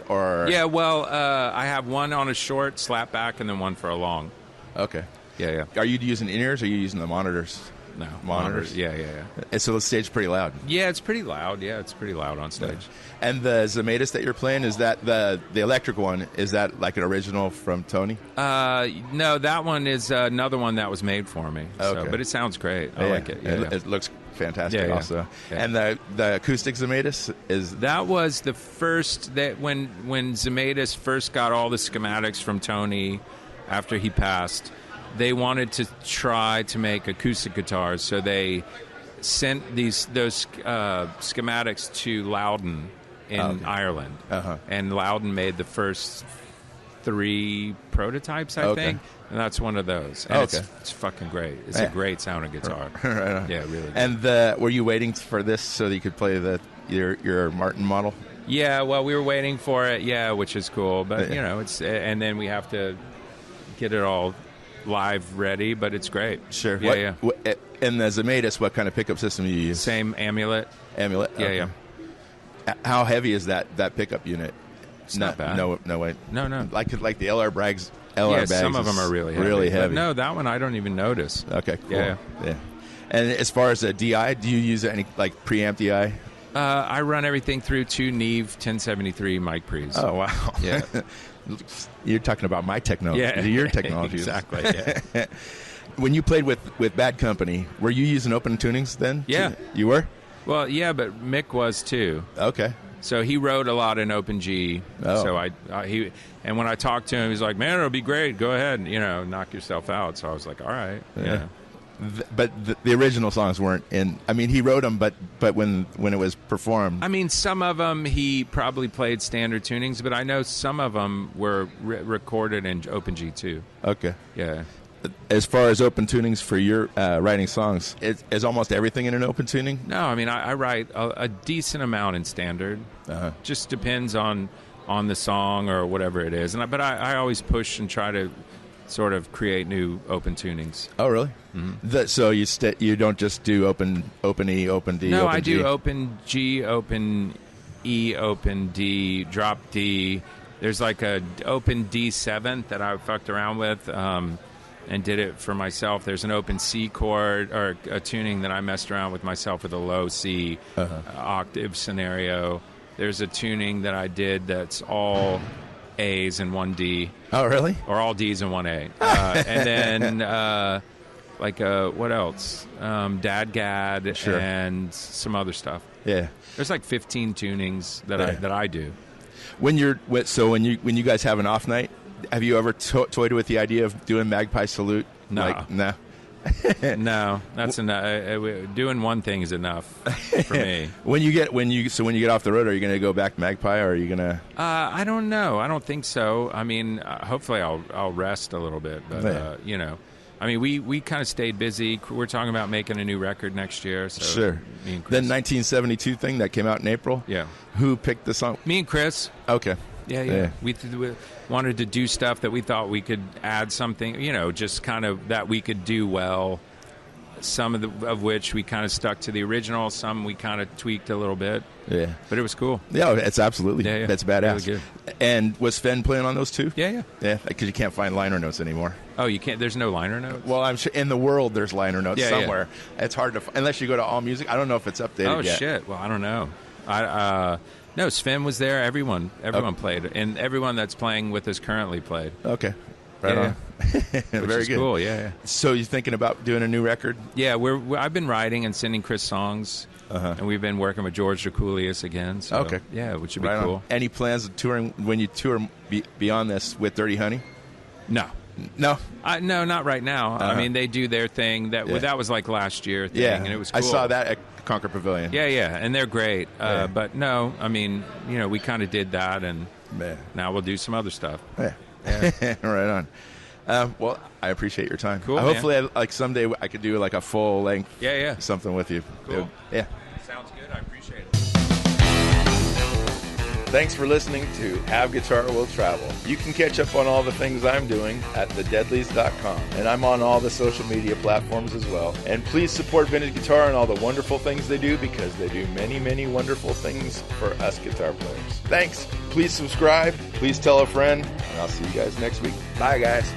A: or
D: yeah. Well, I have one on a short slap back, and then one for a long.
A: Okay.
D: Yeah.
A: Are you using in-ears, or are you using the monitors?
D: No.
A: Monitors?
D: Yeah.
A: And so the stage's pretty loud.
D: Yeah, it's pretty loud. Yeah, it's pretty loud on stage.
A: Yeah. And the Zematis that you're playing, is that the electric one, is that like an original from Tony?
D: No, that one is another one that was made for me.
A: Okay.
D: So, but it sounds great. I like it. Yeah.
A: It looks fantastic
D: Yeah.
A: also.
D: Yeah.
A: And the acoustic Zematis is...
D: That was the first, that when Zematis first got all the schematics from Tony after he passed, they wanted to try to make acoustic guitars, so they sent those schematics to Loudon in Ireland. And Loudon made the first 3 prototypes, I think, and that's one of those. And it's fucking great. It's a great sounding guitar.
A: Right on.
D: Yeah, really good.
A: And were you waiting for this so that you could play your Martin model?
D: Yeah, well, we were waiting for it, which is cool, but it's, and then we have to get it all live ready, but it's great.
A: Sure.
D: What,
A: and the Zematis, what kind of pickup system do you use?
D: Same Amulet.
A: Amulet?
D: Yeah.
A: How heavy is that pickup unit?
D: It's not bad.
A: No way.
D: No.
A: Like the LR Bragg's
D: bags. Some of them are really heavy.
A: Really heavy.
D: But no, that one I don't even notice.
A: Okay, cool.
D: Yeah.
A: And as far as a DI, do you use any like preamp DI?
D: I run everything through 2 Neve 1073 mic pre's.
A: Oh wow.
D: Yeah.
A: You're talking about my technology.
D: Yeah.
A: Your technology.
D: Exactly. Yeah.
A: When you played with Bad Company, were you using open tunings then?
D: Yeah.
A: You were?
D: Well, yeah, but Mick was too.
A: Okay.
D: So he wrote a lot in Open G.
A: Oh.
D: So and when I talked to him, he's like, "Man, it'll be great. Go ahead, knock yourself out." So I was like, "All right." Yeah.
A: But the original songs weren't in. I mean, he wrote them, but when it was performed,
D: I mean, some of them he probably played standard tunings, but I know some of them were recorded in Open G too.
A: Okay.
D: Yeah.
A: As far as open tunings for your writing songs, is almost everything in an open tuning?
D: No, I mean, I write a decent amount in standard. Just depends on the song or whatever it is. But I always push and try to sort of create new open tunings.
A: Oh, really?
D: Mm-hmm.
A: So you don't just do open E, open D,
D: no,
A: open
D: I
A: G?
D: do open G, open E, open D, drop D. There's like a open D7 that I fucked around with and did it for myself. There's an open C chord or a tuning that I messed around with myself with a low C octave scenario. There's a tuning that I did that's all A's and 1 D.
A: Oh, really?
D: Or all D's and 1 A. And then, what else? Dadgad
A: Sure.
D: and some other stuff.
A: Yeah.
D: There's like 15 tunings that I do.
A: When you guys have an off night, have you ever toyed with the idea of doing Magpie Salute?
D: No.
A: No.
D: No, that's enough. Doing one thing is enough for me.
A: When you get off the road, are you going to go back to Magpie, or are you going to?
D: I don't know. I don't think so. I mean, hopefully I'll rest a little bit, but I mean, we kind of stayed busy. We're talking about making a new record next year. So
A: sure.
D: Me and Chris.
A: The 1972 thing that came out in April.
D: Yeah.
A: Who picked the song?
D: Me and Chris.
A: Okay.
D: Yeah. We wanted to do stuff that we thought we could add something, just kind of that we could do well. Some of which we kind of stuck to the original. Some we kind of tweaked a little bit. Yeah. But it was cool.
A: Yeah, it's absolutely.
D: Yeah.
A: That's badass.
D: Really good.
A: And was Sven playing on those too?
D: Yeah.
A: Yeah, because you can't find liner notes anymore.
D: Oh, you can't? There's no liner notes?
A: Well, I'm sure in the world there's liner notes somewhere. Yeah. It's hard to unless you go to All Music. I don't know if it's updated yet.
D: Oh, shit. Well, I don't know. No, Sven was there. Everyone played, and everyone that's playing with us currently played.
A: Okay, right on. Very good.
D: Cool. Yeah.
A: So you thinking about doing a new record?
D: Yeah, I've been writing and sending Chris songs, and we've been working with George Draculius again. So,
A: okay,
D: yeah, which would be
A: right
D: cool.
A: On. Any plans of touring when you tour beyond this with Dirty Honey?
D: No.
A: No,
D: not right now. I mean, they do their thing. That was like last year thing, and it was cool.
A: I saw that at Concord Pavilion.
D: Yeah, and they're great. But no, I mean, we kind of did that, and now we'll do some other stuff.
A: Yeah. Right on. Well, I appreciate your time.
D: Cool.
A: Hopefully, someday I could do like a full length.
D: Yeah.
A: Something with you.
D: Cool.
A: Yeah.
D: Sounds good. I appreciate it.
A: Thanks for listening to Have Guitar Will Travel. You can catch up on all the things I'm doing at thedeadlies.com. And I'm on all the social media platforms as well. And please support Vintage Guitar and all the wonderful things they do, because they do many, many wonderful things for us guitar players. Thanks. Please subscribe. Please tell a friend. And I'll see you guys next week. Bye, guys.